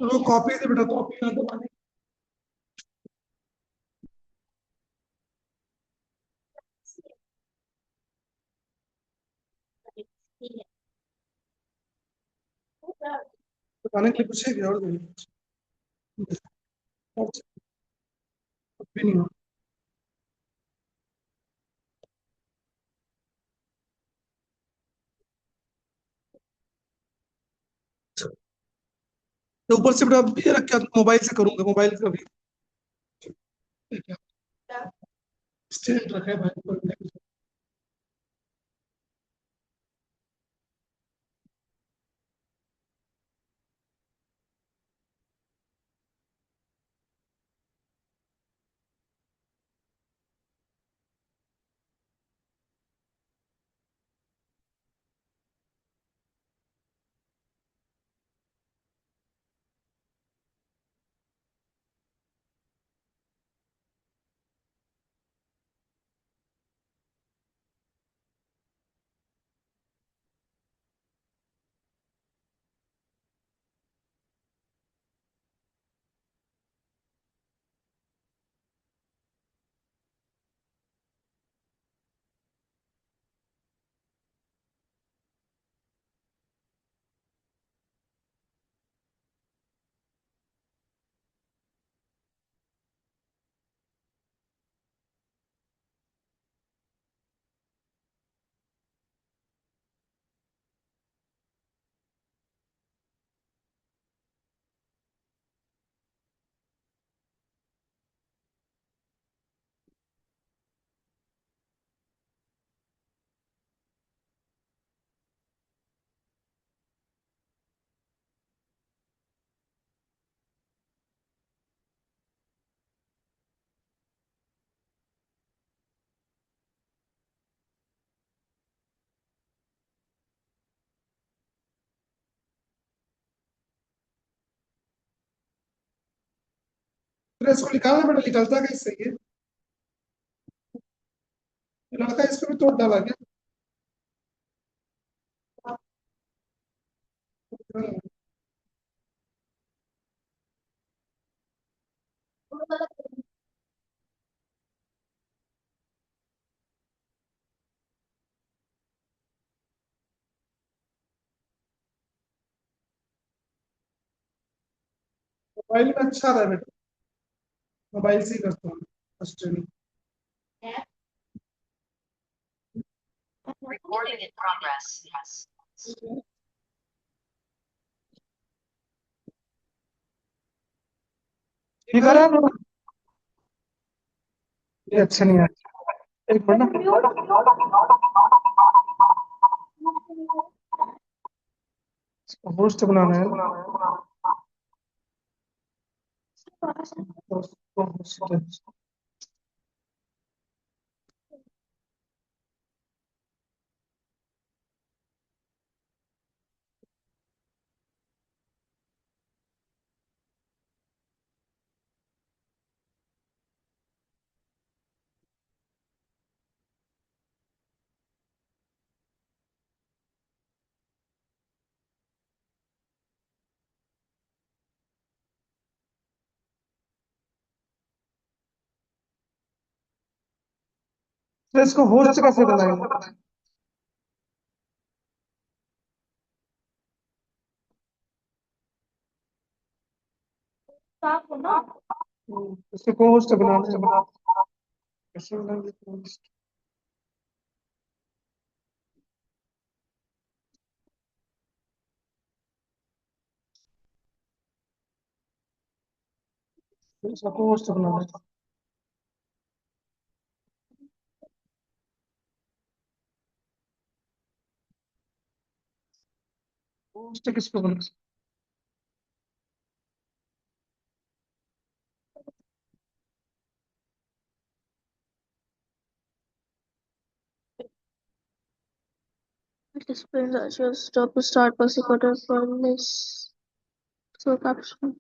तो कॉपी से बेटा, कॉपी ना दबाने। बताने के लिए पूछेगी और नहीं। और कुछ भी नहीं हो। तो ऊपर से बेटा ये रख के मोबाइल से करूंगा, मोबाइल से अभी। स्टैंड रखा है भाई ऊपर। फिर इसको निकालना बेटा, निकलता कैसे ये? लड़का इसको भी तोड़ डाला क्या? मोबाइल में अच्छा रहा बेटा, मोबाइल से ही करता हूँ first training. Recording in progress. Yes. ठीक है ना? ये अच्छा नहीं है। एक मिनट ना, होस्ट बनाना है। होस्ट। तो इसको होस्ट कैसे बनाएंगे? इसको होस्ट बनाना है। कैसे बनाएंगे host? इसको होस्ट बनाना है। होस्ट किसको बनाना? Discipline just stop to start persecutor from this so caption.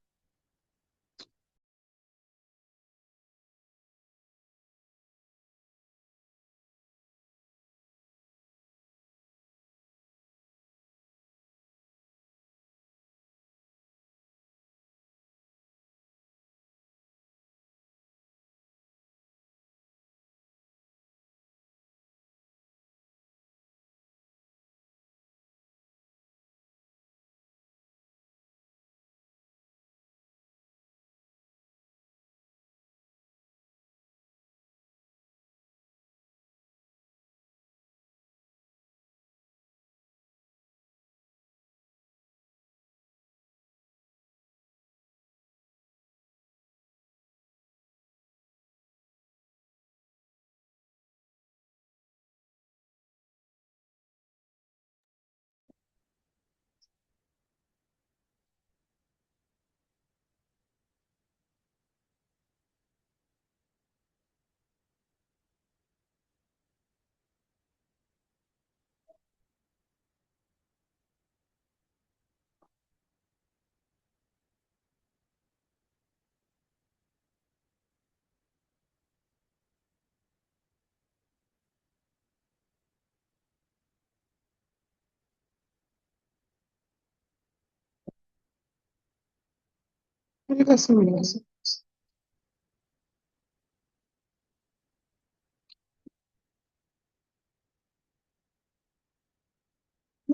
मुझे कैसे मिला?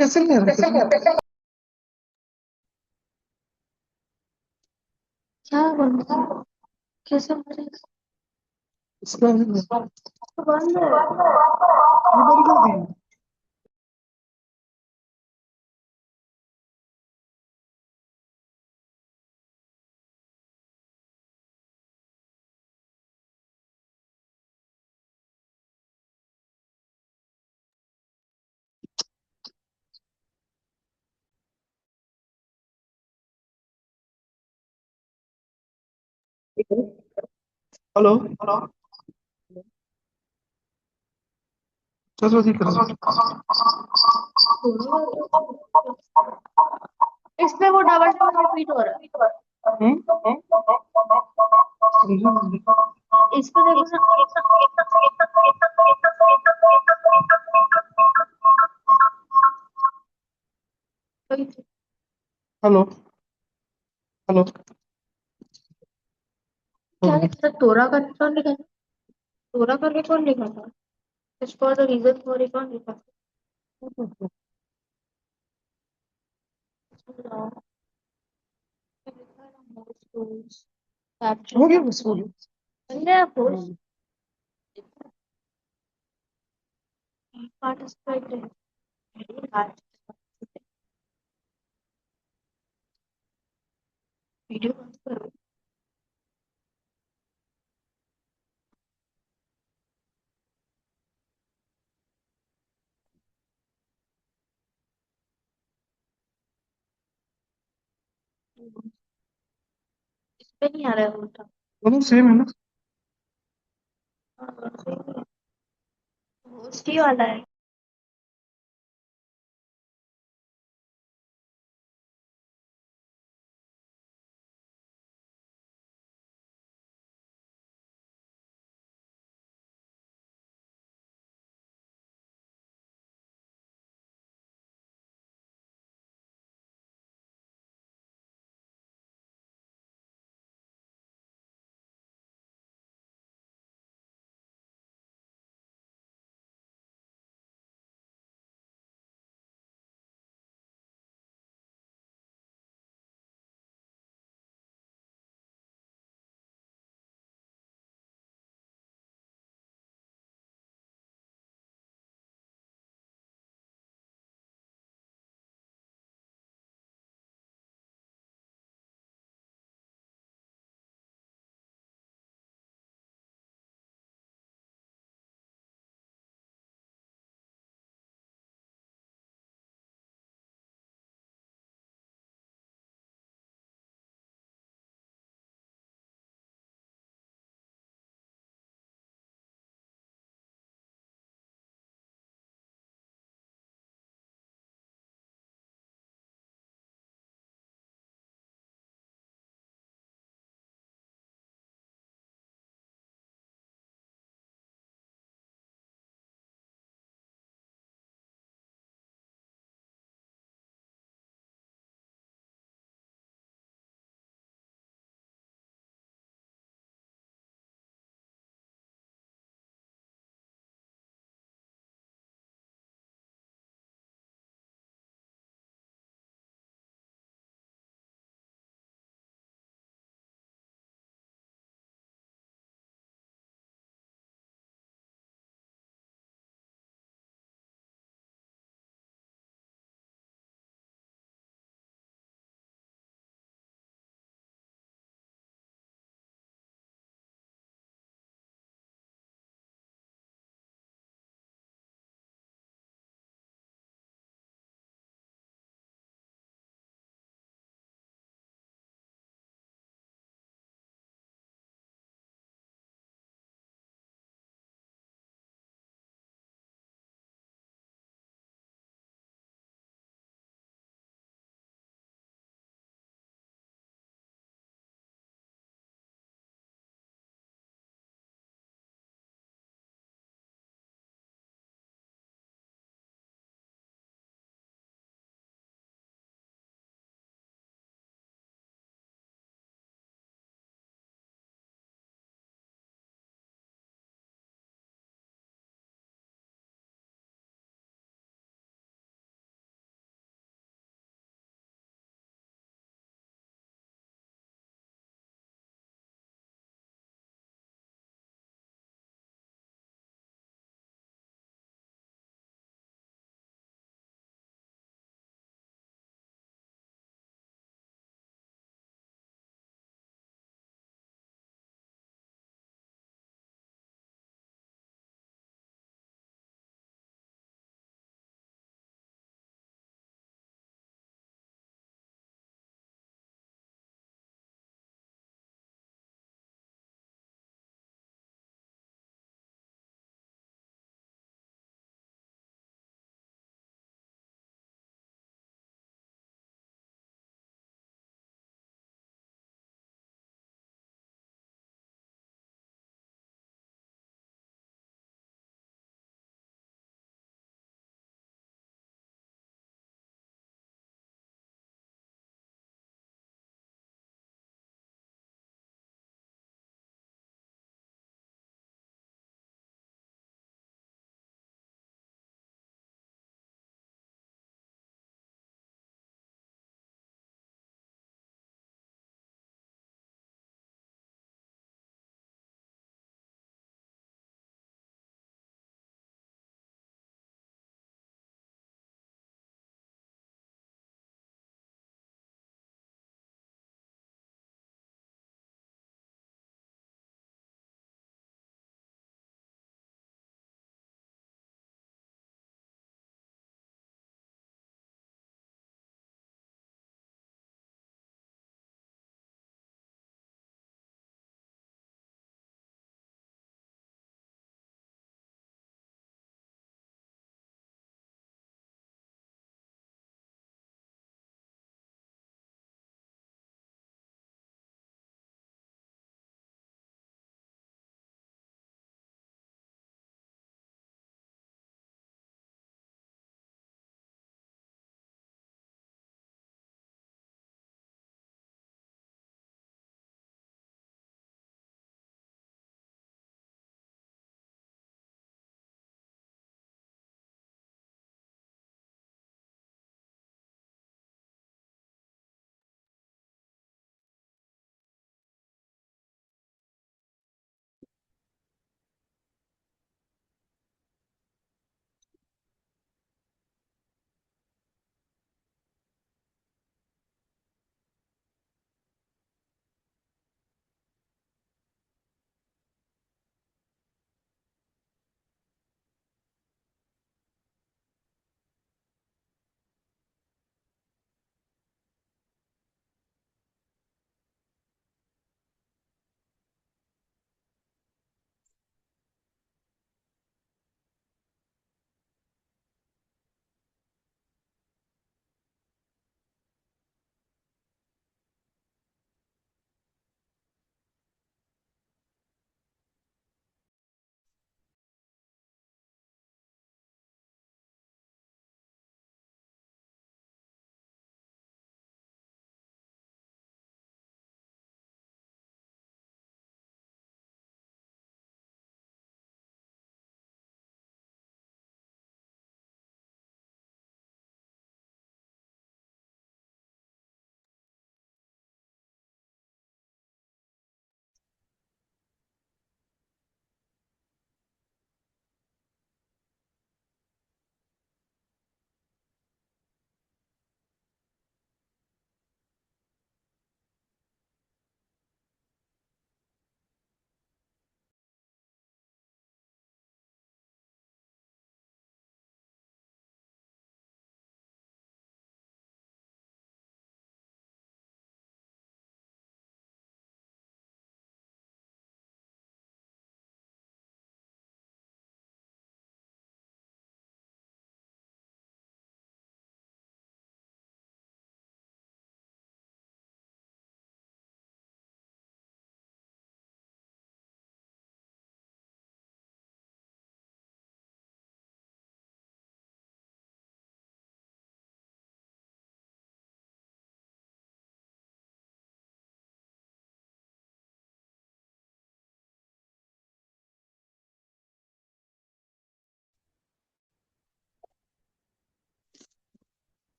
कैसे ले रहा? क्या बंद है? कैसे बंद इसका है? बंद है। बंद कर दी। Hello hello. चलो ठीक है। इसमें वो डबल डबल रिपीट हो रहा है। इस पे देखो ना। Hello hello. क्या लिखा था? तोरा का कौन लिखा था? तोरा करके कौन लिखा था? For the reason for it कौन लिखा था? हो गया बस हो गया। पार्टिसिपेट वीडियो बंद करो। इस पे नहीं आ रहा है उल्टा। दोनों सेम है ना? होस्ट ही वाला है।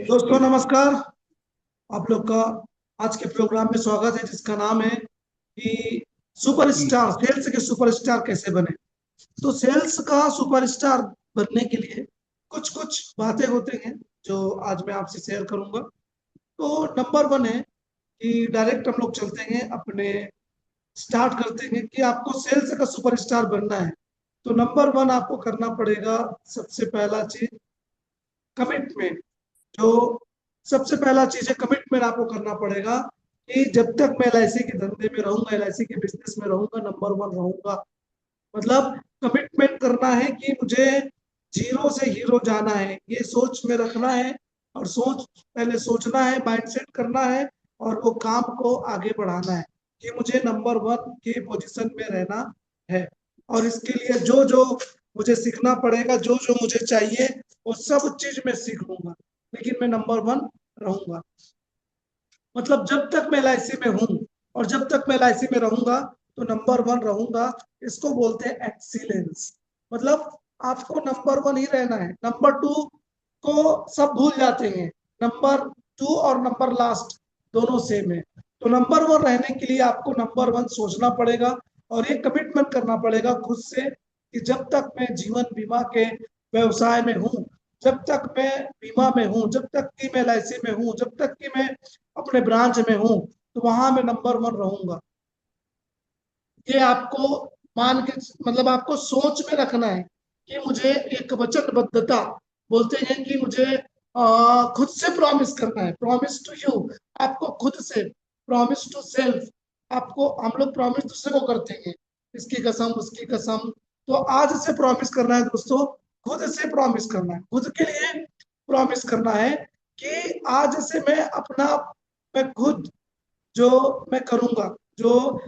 दोस्तों नमस्कार। आप लोग का आज के प्रोग्राम में स्वागत है, जिसका नाम है कि सुपरस्टार, सेल्स के सुपरस्टार कैसे बने। तो सेल्स का सुपरस्टार बनने के लिए कुछ कुछ बातें होती हैं जो आज मैं आपसे शेयर करूंगा। तो नंबर वन है कि डायरेक्ट हम लोग चलते हैं, अपने स्टार्ट करते हैं कि आपको सेल्स का सुपरस्टार बनना है। तो नंबर वन आपको करना पड़ेगा, सबसे पहला चीज कमिटमेंट। जो सबसे पहला चीज है, कमिटमेंट आपको करना पड़ेगा कि जब तक मैं LIC के धंधे में रहूंगा, LIC के बिजनेस में रहूंगा, नंबर 1 रहूंगा। मतलब कमिटमेंट करना है कि मुझे जीरो से हीरो जाना है, ये सोच में रखना है। और सोच पहले सोचना है, माइंडसेट करना है, और वो काम को आगे बढ़ाना है कि मुझे नंबर 1 की पोजीशन में रहना है। और इसके लिए जो जो मुझे सीखना पड़ेगा, जो जो मुझे चाहिए, वो सब चीज मैं सीख लूंगा, लेकिन मैं नंबर 1 रहूंगा। मतलब जब तक मैं LIC में हूं और जब तक मैं LIC में रहूंगा तो नंबर 1 रहूंगा। इसको बोलते हैं एक्सीलेंस। मतलब आपको नंबर 1 ही रहना है। नंबर 2 को सब भूल जाते हैं। नंबर 2 और नंबर लास्ट दोनों सेम है। तो नंबर 1 रहने के लिए आपको नंबर 1 सोचना पड़ेगा और एक कमिटमेंट करना पड़ेगा खुद से कि जब तक मैं जीवन बीमा के व्यवसाय में हूं, जब तक मैं बीमा में हूं, जब तक कि मैं LIC में हूं, जब तक कि मैं अपने ब्रांच में हूं, तो वहां मैं नंबर 1 रहूंगा। ये आपको मान के, मतलब आपको सोच में रखना है कि मुझे एक वचनबद्धता बोलते हैं कि मुझे खुद से प्रॉमिस करना है। प्रॉमिस टू यू, आपको खुद से, प्रॉमिस टू सेल्फ। आपको, हम लोग प्रॉमिस दूसरे को करते हैं, इसकी कसम उसकी कसम। तो आज से प्रॉमिस करना है दोस्तों, खुद से प्रॉमिस करना है, खुद के लिए प्रॉमिस करना है कि आज से मैं अपना, मैं खुद जो मैं करूंगा, जो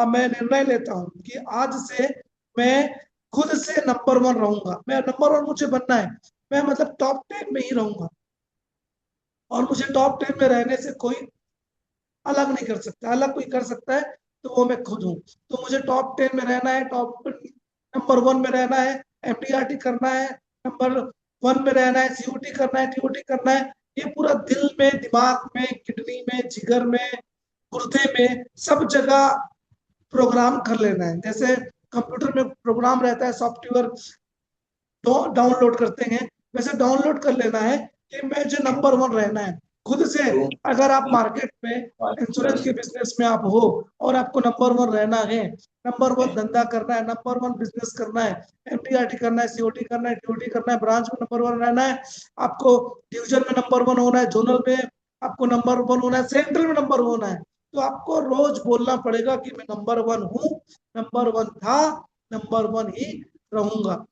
मैं निर्णय लेता हूं कि आज से मैं खुद से नंबर 1 रहूंगा। मैं नंबर 1 मुझे बनना है। मैं मतलब टॉप 10 में ही रहूंगा, और मुझे टॉप 10 में रहने से कोई अलग नहीं कर सकता। अलग कोई कर सकता है तो वो मैं खुद हूँ। तो मुझे टॉप 10 में रहना है, टॉप नंबर 1 में रहना है, MDRT करना है, नंबर 1 में रहना है, COT करना है, TOT करना है। ये पूरा दिल में, दिमाग में, किडनी में, जिगर में, गुर्दे में, सब जगह प्रोग्राम कर लेना है। जैसे कंप्यूटर में प्रोग्राम रहता है, सॉफ्टवेयर डाउनलोड करते हैं, वैसे डाउनलोड कर लेना है कि मुझे नंबर 1 रहना है खुद से। अगर आप मार्केट में इंश्योरेंस के बिजनेस में आप हो और आपको नंबर 1 रहना है, नंबर 1 धंधा करना है, नंबर 1 बिजनेस करना है, MDRT करना है, COT करना है, TOT करना है, ब्रांच में नंबर 1 रहना है, आपको डिवीजन में नंबर 1 होना है, जोनल में आपको नंबर 1 होना है, सेंट्रल में नंबर होना है। तो आपको रोज बोलना पड़ेगा कि मैं नंबर 1 हूँ, नंबर 1 था, नंबर 1 ही रहूंगा।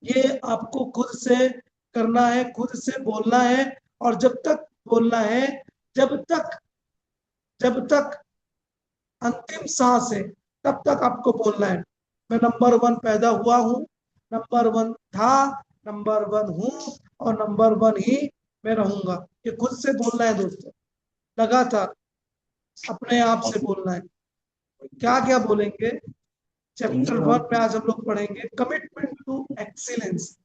ये आपको खुद से करना है, खुद से बोलना है। और जब तक बोलना है, जब तक जब तक अंतिम सांस है, तब तक आपको बोलना है। मैं नंबर 1 पैदा हुआ हूँ, नंबर 1 था, नंबर 1 हूँ, और नंबर 1 ही मैं रहूंगा। ये खुद से बोलना है दोस्तों, लगातार अपने आप से बोलना है। क्या क्या बोलेंगे, चैप्टर 1 में आज हम लोग पढ़ेंगे कमिटमेंट टू एक्सीलेंस।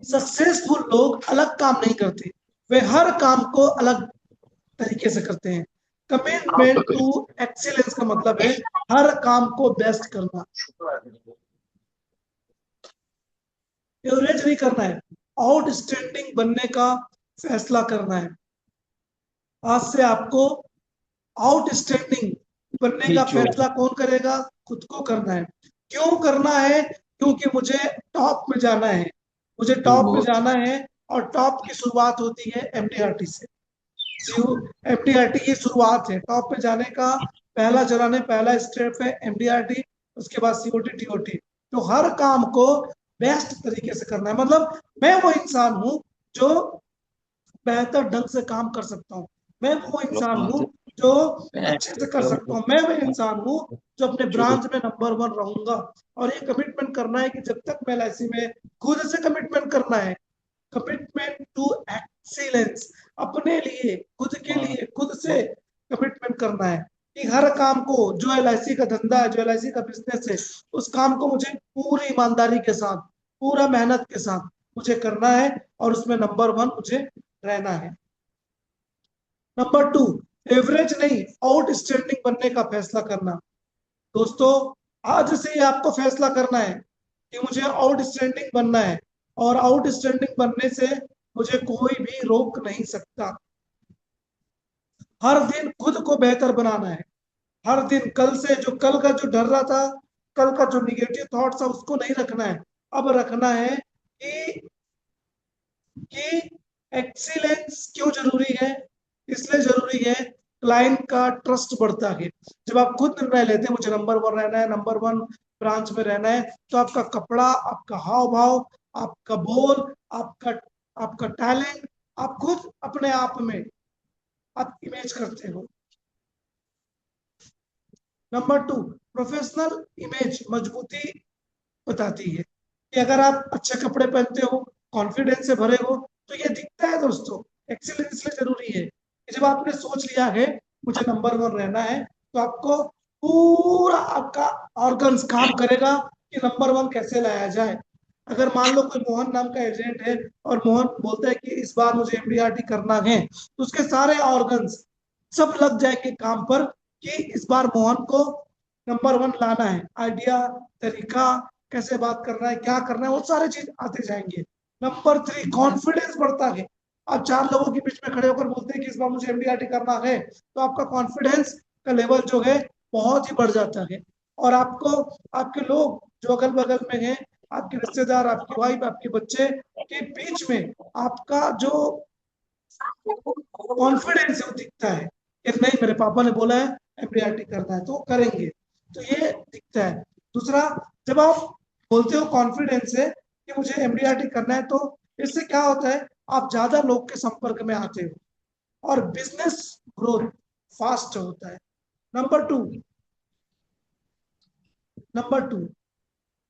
सक्सेसफुल लोग अलग काम नहीं करते, वे हर काम को अलग तरीके से करते हैं। कमिटमेंट टू एक्सीलेंस का मतलब है हर काम को बेस्ट करना, एवरेज नहीं करना है, आउटस्टैंडिंग बनने का फैसला करना है। आज से आपको आउटस्टैंडिंग बनने का फैसला कौन करेगा? खुद को करना है। क्यों करना है? क्योंकि मुझे टॉप में जाना है, मुझे टॉप में जाना है। और टॉप की शुरुआत होती है MDRT से। MDRT की शुरुआत है, टॉप पे जाने का पहला चरण है, पहला स्टेप है MDRT। उसके बाद COT TOT। तो हर काम को बेस्ट तरीके से करना है। मतलब मैं वो इंसान हूं जो बेहतर ढंग से काम कर सकता हूँ। मैं वो इंसान हूँ जो अच्छे से कर सकता हूँ। मैं वो इंसान हूँ जो अपने ब्रांच में नंबर 1 रहूंगा। और ये कमिटमेंट करना है कि जब तक मैं LIC में, खुद से कमिटमेंट करना है। कमिटमेंट टू एक्सीलेंस, अपने लिए, खुद के लिए खुद से कमिटमेंट करना है कि हर काम को, जो LIC का धंधा है, जो LIC का बिजनेस है, उस काम को मुझे पूरी ईमानदारी के साथ, पूरा मेहनत के साथ मुझे करना है, और उसमें नंबर 1 मुझे रहना है। नंबर 2, एवरेज नहीं, आउटस्टैंडिंग बनने का फैसला करना। दोस्तों, आज से ही आपको फैसला करना है कि मुझे आउटस्टैंडिंग बनना है, और आउटस्टैंडिंग बनने से मुझे कोई भी रोक नहीं सकता। हर दिन खुद को बेहतर बनाना है। हर दिन कल से, जो कल का जो डर रहा था, कल का जो निगेटिव थॉट्स था, उसको नहीं रखना है। अब रखना है कि एक्सीलेंस क्यों जरूरी है? इसलिए जरूरी है क्लाइंट का ट्रस्ट बढ़ता है। जब आप खुद निर्णय लेते हैं मुझे नंबर 1 रहना है, नंबर 1 ब्रांच में रहना है, तो आपका कपड़ा, आपका हाव भाव, आपका बोल, आपका आपका टैलेंट, आप खुद अपने आप में आप इमेज करते हो। नंबर 2, प्रोफेशनल इमेज मजबूती बताती है कि अगर आप अच्छे कपड़े पहनते हो, कॉन्फिडेंस से भरे हो, तो ये दिखता है दोस्तों। एक्सीलेंस इसलिए जरूरी है कि जब आपने सोच लिया है मुझे नंबर 1 रहना है, तो आपको पूरा आपका ऑर्गन्स काम करेगा कि नंबर 1 कैसे लाया जाए। अगर मान लो कोई मोहन नाम का एजेंट है और मोहन बोलता है कि इस बार मुझे एमडीआरटी करना है, तो उसके सारे ऑर्गन्स सब लग जाएंगे काम पर कि इस बार मोहन को नंबर 1 लाना है। आइडिया, तरीका, कैसे बात करना है, क्या करना है, वो सारे चीज आते जाएंगे। नंबर 3, कॉन्फिडेंस बढ़ता है। आप 4 लोगों के बीच में खड़े होकर बोलते हैं कि इस बार मुझे एमडीआरटी करना है, तो आपका कॉन्फिडेंस का लेवल जो है बहुत ही बढ़ जाता है। और आपको आपके लोग जो अगल बगल में हैं, आपके रिश्तेदार, आपकी वाइफ, आपके बच्चे के बीच में आपका जो कॉन्फिडेंस है वो दिखता है कि नहीं मेरे पापा ने बोला है एमडीआरटी करना है तो करेंगे, तो ये दिखता है। दूसरा, जब आप बोलते हो कॉन्फिडेंस से कि मुझे एमडीआरटी करना है, तो इससे क्या होता है, आप ज्यादा लोग के संपर्क में आते हो और बिजनेस ग्रोथ फास्ट होता है। नंबर 2,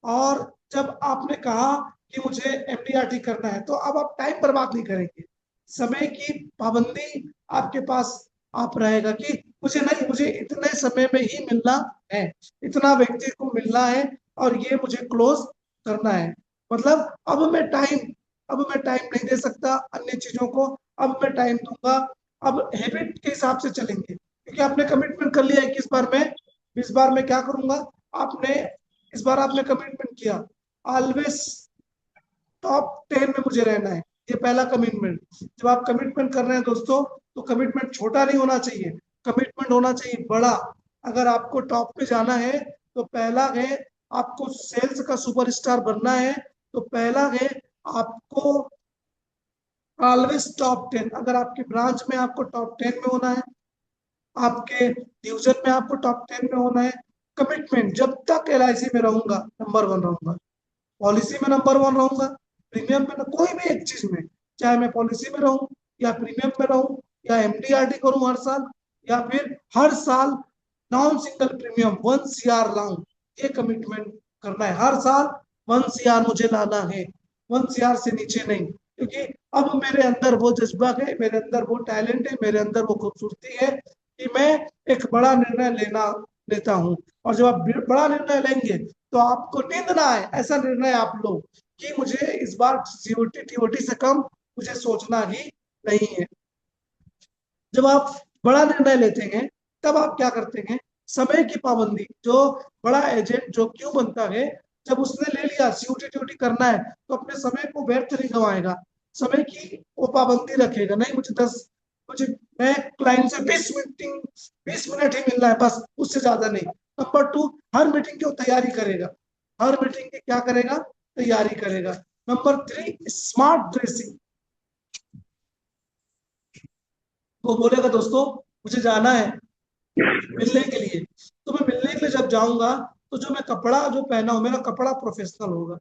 और जब आपने कहा कि मुझे एमडीआरटी करना है, तो अब आप टाइम बर्बाद नहीं करेंगे। समय की पाबंदी आपके पास आप रहेगा कि मुझे नहीं, मुझे इतने समय में ही मिलना है, इतना व्यक्ति को मिलना है और ये मुझे क्लोज करना है। मतलब अब मैं टाइम नहीं दे सकता अन्य चीजों को, अब मैं टाइम दूंगा। अब हैबिट के हिसाब से चलेंगे क्योंकि आपने कमिटमेंट कर लिया है कि इस बार मैं क्या करूंगा। आपने इस बार आपने कमिटमेंट किया ऑलवेज टॉप 10 में मुझे रहना है, ये पहला कमिटमेंट। जब आप कमिटमेंट कर रहे हैं दोस्तों, तो कमिटमेंट छोटा नहीं होना चाहिए, कमिटमेंट होना चाहिए बड़ा। अगर आपको टॉप पे जाना है तो पहला है आपको सेल्स का सुपरस्टार बनना है, तो पहला है आपको ऑलवेज टॉप 10। अगर आपकी ब्रांच में आपको टॉप 10 में होना है, आपके डिवीजन में आपको टॉप 10 में होना है, कमिटमेंट जब तक एलआईसी में रहूंगा नंबर 1 रहूंगा, पॉलिसी में नंबर 1 रहूंगा, प्रीमियम में कोई भी एक चीज में, चाहे मैं पॉलिसी में रहूं या प्रीमियम में रहूं या एमडीआरटी करूं हर साल, या फिर हर साल नॉन सिंगल प्रीमियम 1 सीआर लाऊं, ये कमिटमेंट करना है। हर साल 1 सीआर मुझे लाना है, 1 सीआर से नीचे नहीं, क्योंकि अब मेरे अंदर वो जज्बा है, मेरे अंदर वो टैलेंट है, मेरे अंदर वो खूबसूरती है कि मैं एक बड़ा निर्णय लेता हूँ। और जब आप बड़ा निर्णय लेंगे तो आपको नींद ना आए, ऐसा निर्णय आप लो कि मुझे इस बार सीओटी टीओटी से कम मुझे सोचना ही नहीं है। जब आप बड़ा निर्णय लेते हैं तब आप क्या करते हैं, समय की पाबंदी, जो बड़ा एजेंट जो क्यों बनता है, जब उसने ले लिया सीओटी टीओटी करना है तो अपने समय को व्यर्थ नहीं गवाएगा, समय की वो पाबंदी रखेगा, नहीं मुझे मैं क्लाइंट से 20 मिनट ही मिलना है बस, उससे ज्यादा नहीं। नंबर 2, हर मीटिंग की वो तैयारी करेगा, हर मीटिंग की क्या करेगा, तैयारी करेगा। Number 3, smart dressing. वो बोलेगा दोस्तों मुझे जाना है मिलने के लिए, तो मैं मिलने के लिए जब जाऊंगा तो जो मैं कपड़ा जो पहना हूं, मेरा कपड़ा प्रोफेशनल होगा,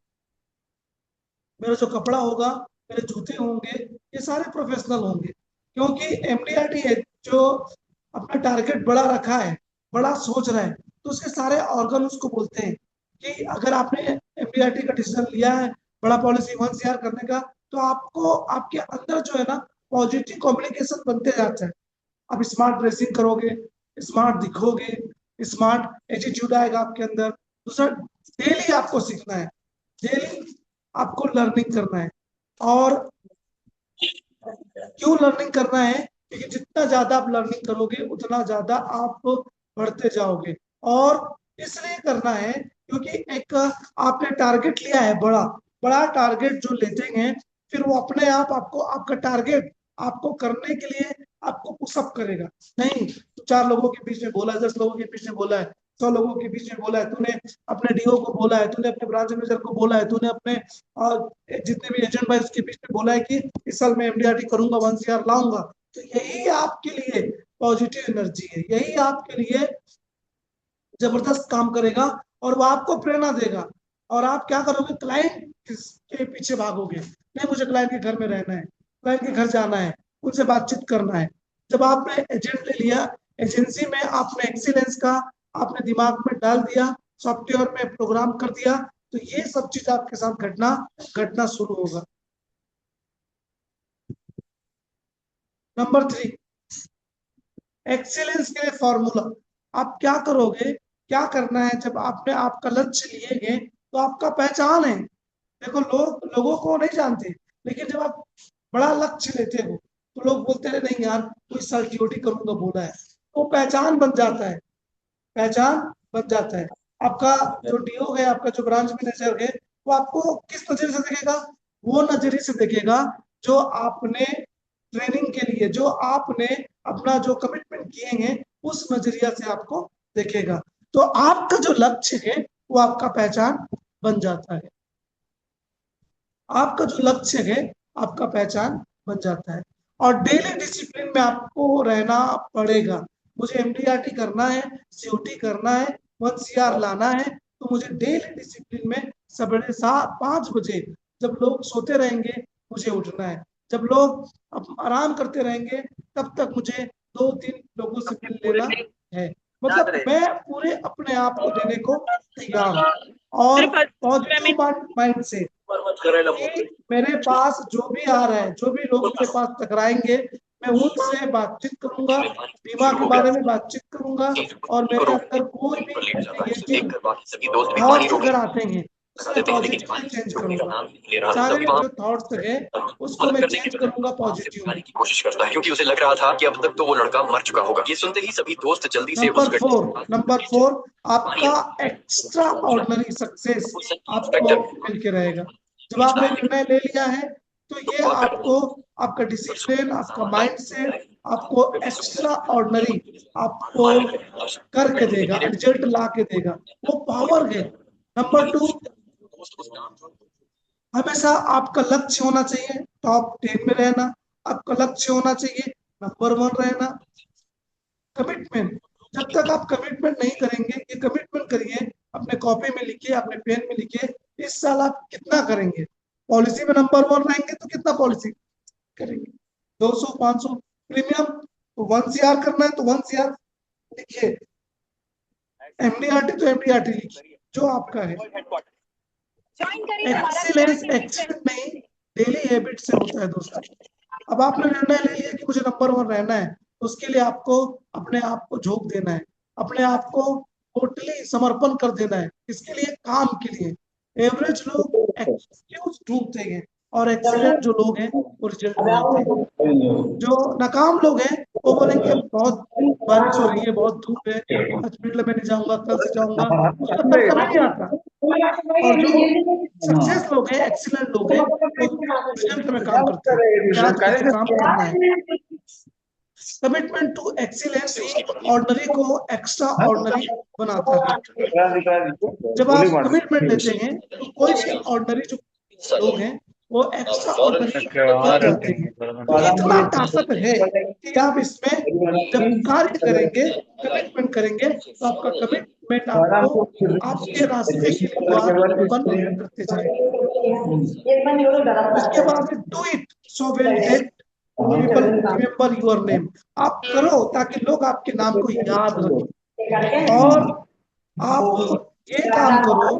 मेरा जो कपड़ा होगा, मेरे जूते होंगे, ये सारे प्रोफेशनल होंगे। क्योंकि एमडीआरटी है जो अपना टारगेट बड़ा रखा है, बड़ा सोच रहा है, तो उसके सारे ऑर्गन उसको बोलते हैं कि अगर आपने एमडीआरटी का डिसीजन लिया है बड़ा पॉलिसी 1 सीआर करने का, तो आपको आपके अंदर जो है ना पॉजिटिव कम्युनिकेशन बनते जाता है। आप स्मार्ट ड्रेसिंग करोगे, स्मार्ट दिखोगे, स्मार्ट एटीट्यूड आएगा आपके अंदर। दूसरा, डेली आपको सीखना है, डेली आपको लर्निंग करना है। और क्यों लर्निंग करना है, क्योंकि जितना ज्यादा आप लर्निंग करोगे उतना ज्यादा आप बढ़ते जाओगे। और इसलिए करना है क्योंकि एक आपने टारगेट लिया है बड़ा, बड़ा टारगेट जो लेते हैं फिर वो अपने आप आपको आपका टारगेट आपको करने के लिए आपको पुशअप करेगा। नहीं तो 4 लोगों के बीच में बोला है, 10 लोगों के बीच में बोला है, 100 लोगों के बीच में बोला है, तूने अपने डीओ को बोला है, तूने अपने ब्रांच मैनेजर को बोला है, तूने अपने जितने भी एजेंट भाई उसके बीच में बोला है कि इस साल मैं एमडीआरटी करूंगा 1 सीआर लाऊंगा, तो यही आपके लिए पॉजिटिव एनर्जी है, यही आपके लिए जबरदस्त काम करेगा और वो आपको प्रेरणा देगा। और आप क्या करोगे, क्लाइंट के पीछे भागोगे, नहीं मुझे क्लाइंट के घर में रहना है, क्लाइंट के घर जाना है, उनसे बातचीत करना है। जब आपने एजेंट ले लिया, एजेंसी में आपने एक्सीलेंस का आपने दिमाग में डाल दिया, सॉफ्टवेयर में प्रोग्राम कर दिया, तो ये सब चीज आपके साथ घटना शुरू होगा। नंबर 3, एक्सीलेंस के लिए फॉर्मूला। आप क्या करोगे, क्या करना है, जब आपने आपका लक्ष्य लिए तो आपका पहचान है। देखो लोगों को नहीं जानते, लेकिन जब आप बड़ा लक्ष्य लेते हो तो लोग बोलते हैं नहीं यार कोई साल टीओटी करूंगा बोला है, तो पहचान बन जाता है, पहचान बन जाता है। आपका जो डीओ है, आपका जो ब्रांच मैनेजर है, वो आपको किस नजरिए से देखेगा, वो नजरिए से देखेगा जो आपने ट्रेनिंग के लिए, जो आपने अपना जो कमिटमेंट किए हैं उस नजरिया से आपको देखेगा। तो आपका जो लक्ष्य है वो आपका पहचान बन जाता है, आपका जो लक्ष्य है आपका पहचान बन जाता है। और डेली डिसिप्लिन में आपको रहना पड़ेगा। मुझे एमडीआरटी करना है, सीओटी करना है, 1 CR लाना है, तो मुझे डेली डिसिप्लिन में सवेरे 5 बजे जब लोग सोते रहेंगे मुझे उठना है, जब लोग आराम करते रहेंगे तब तक मुझे 2-3 लोगों से मिल लेना है। मतलब मैं पूरे अपने आप को देने को तैयार हूँ और पॉजिटिव माइंड से मेरे पास जो भी आ रहा है, जो भी लोग मेरे पास टकराएंगे, मैं उनसे बातचीत करूंगा, बीमा के बारे में बातचीत करूंगा, और मेरे अंदर कोई भी नेगेटिव थॉट्स अगर आते हैं उसको पॉजिटिव चेंज करूंगा। सारे जो थॉट्स है उसको मैं चेंज करूंगा पॉजिटिव में। की कोशिश करता है क्योंकि उसे लग रहा था कि अब तक तो वो लड़का मर चुका होगा। ये सुनते ही सभी दोस्त जल्दी से नंबर 4, आपका एक्स्ट्रा ऑर्डिनरी सक्सेस आपको मिलके रहेगा। जब आपने निर्णय ले लिया है तो ये आपको आपका डिसिप्लिन, आपका माइंडसेट आपको एक्स्ट्रा ऑर्डिनरी आपको करके देगा, रिजल्ट ला के देगा, वो पावर है। नंबर 2, हमेशा आपका लक्ष्य होना चाहिए टॉप 10 में रहना, आपका लक्ष्य होना चाहिए नंबर 1 रहना। कमिटमेंट, जब तक आप कमिटमेंट नहीं करेंगे, ये कमिटमेंट करिए, अपने कॉपी में लिखिए, अपने पेन में लिखिए, इस साल आप कितना करेंगे, पॉलिसी में नंबर 1 रहेंगे तो कितना पॉलिसी करेंगे, 200 500 प्रीमियम, तो 1 CR करना है तो 1 CR लिखिए, एमडीआरटी तो एमडीआरटी लिखिए जो आपका है। एक्सीलेंस एक्सीलेंट नहीं, डेली हैबिट से होता है दोस्तों। अब आपने निर्णय ले लिया कि मुझे नंबर 1 रहना है, तो उसके लिए आपको अपने आप को झोंक देना है, अपने आप को टोटली समर्पण कर देना है। इसके लिए काम के लिए एवरेज लोग एक्सक्यूज ढूंढते हैं और एक्सीलेंट जो लोग हैं वो रिजल्ट बनाते हैं। जो नाकाम लोग हैं वो बोलेंगे बहुत बारिश हो रही है, बहुत धूप है, आज फील्ड में नहीं जाऊंगा, कल से जाऊंगा, उसका तब नहीं आता। और जो सक्सेस लोग हैं, एक्सीलेंट लोग हैं, वो रिजल्ट में काम करते हैं, आज कैसे काम करना है। कमिटमेंट टू एक्सीलेंस ऑर्डिनरी को एक्स्ट्रा ऑर्डिनरी बनाता है। जब आप कमिटमेंट लेते हैं तो कोई भी ऑर्डिनरी जो लोग हैं वो एक्स्ट्रा ऑर्डिनरी बन जाते हैं। इतना ताकत है कि आप इसमें जब कार्य करेंगे, कमिटमेंट करेंगे, तो आपका कमिटमेंट आपको आपके रास्ते के द्वार बंद करते जाएंगे। उसके बाद do it so well that people remember your name. आप करो ताकि लोग आपके नाम को याद रखें, और आप ये काम करो,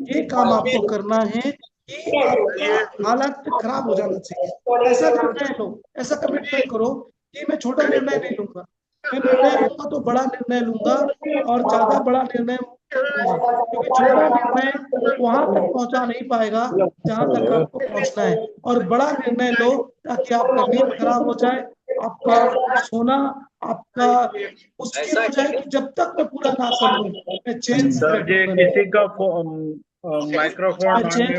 ये काम आपको करना है कि आपका हालत खराब हो जाना चाहिए। ऐसा निर्णय लो, ऐसा कमिटमेंट करो कि मैं छोटा निर्णय नहीं लूंगा, मैं निर्णय लूंगा तो बड़ा निर्णय लूंगा और ज्यादा बड़ा निर्णय लूंगा, क्योंकि छोटा निर्णय वहां तक पहुंचा नहीं पाएगा जहां तक आपको पहुंचना है। और बड़ा निर्णय लो ताकि आपका नींद खराब हो जाए, आपका सोना आपका मुश्किल हो जाए कि जब तक मैं पूरा ना कर लूं मैं चैन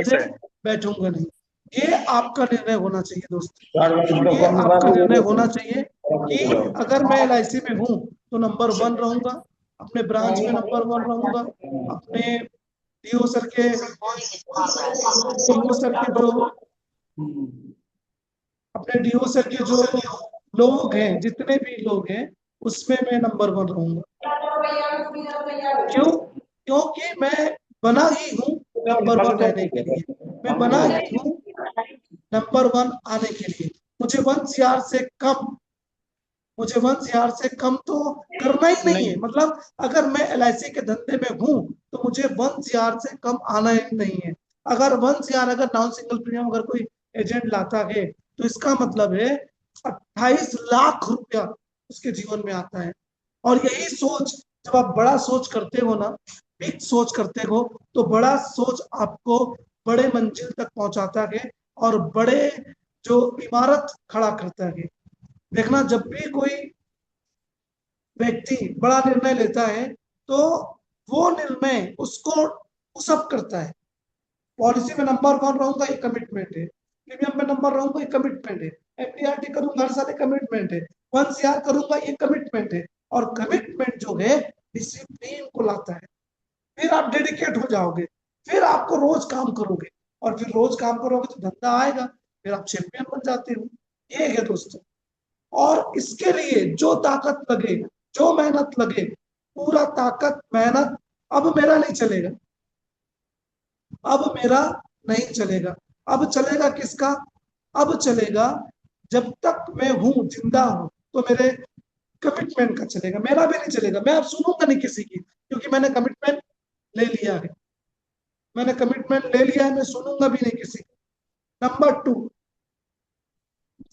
से बैठूंगा नहीं। ये आपका निर्णय होना चाहिए दोस्तों, ये आपका निर्णय होना चाहिए कि अगर मैं LIC में हूँ तो नंबर 1 रहूंगा, अपने ब्रांच में नंबर 1 रहूंगा, अपने डीओ सर के जो लोग हैं, जितने भी लोग हैं उसमें मैं नंबर 1 रहूंगा। क्यों? क्योंकि मैं बना ही हूं नंबर 1 रहने के लिए, मैं बना ही हूं नंबर 1 आने के लिए। मुझे 1 CR से कम, मुझे 1 CR से कम तो करना ही नहीं है। मतलब अगर मैं LIC के धंधे में हूं तो मुझे 1 CR से कम आना ही नहीं है। अगर 1 CR अगर नॉन सिंगल प्रीमियम अगर कोई एजेंट लाता है तो इसका मतलब है 28 लाख रुपया उसके जीवन में आता है। और यही सोच, जब आप बड़ा सोच करते हो ना, बिग सोच करते हो, तो बड़ा सोच आपको बड़े मंजिल तक पहुंचाता है और बड़े जो इमारत खड़ा करता है। देखना, जब भी कोई व्यक्ति बड़ा निर्णय लेता है तो वो निर्णय उसको पुशअप करता है। पॉलिसी में नंबर 1 रहूंगा, ये कमिटमेंट है। प्रीमियम में नंबर रहूंगा, ये कमिटमेंट है। MDRT करूंगा हर साल, ये कमिटमेंट है। 1 CR करूंगा, ये कमिटमेंट है। और कमिटमेंट जो है डिसिप्लिन को लाता है। फिर आप डेडिकेट हो जाओगे, फिर आपको रोज काम करोगे, और फिर रोज काम करोगे तो धंधा आएगा, फिर आप चैंपियन बन जाते हो। ये है दोस्तों। और इसके लिए जो ताकत लगे, जो मेहनत लगे, पूरा ताकत मेहनत, अब मेरा नहीं चलेगा, अब मेरा नहीं चलेगा। अब चलेगा किसका? अब चलेगा, जब तक मैं हूं, जिंदा हूं, तो मेरे कमिटमेंट का चलेगा, मेरा भी नहीं चलेगा। मैं अब सुनूंगा नहीं किसी की, क्योंकि मैंने कमिटमेंट ले लिया है। मैंने कमिटमेंट ले लिया है, मैं सुनूंगा भी नहीं किसी की। Number 2,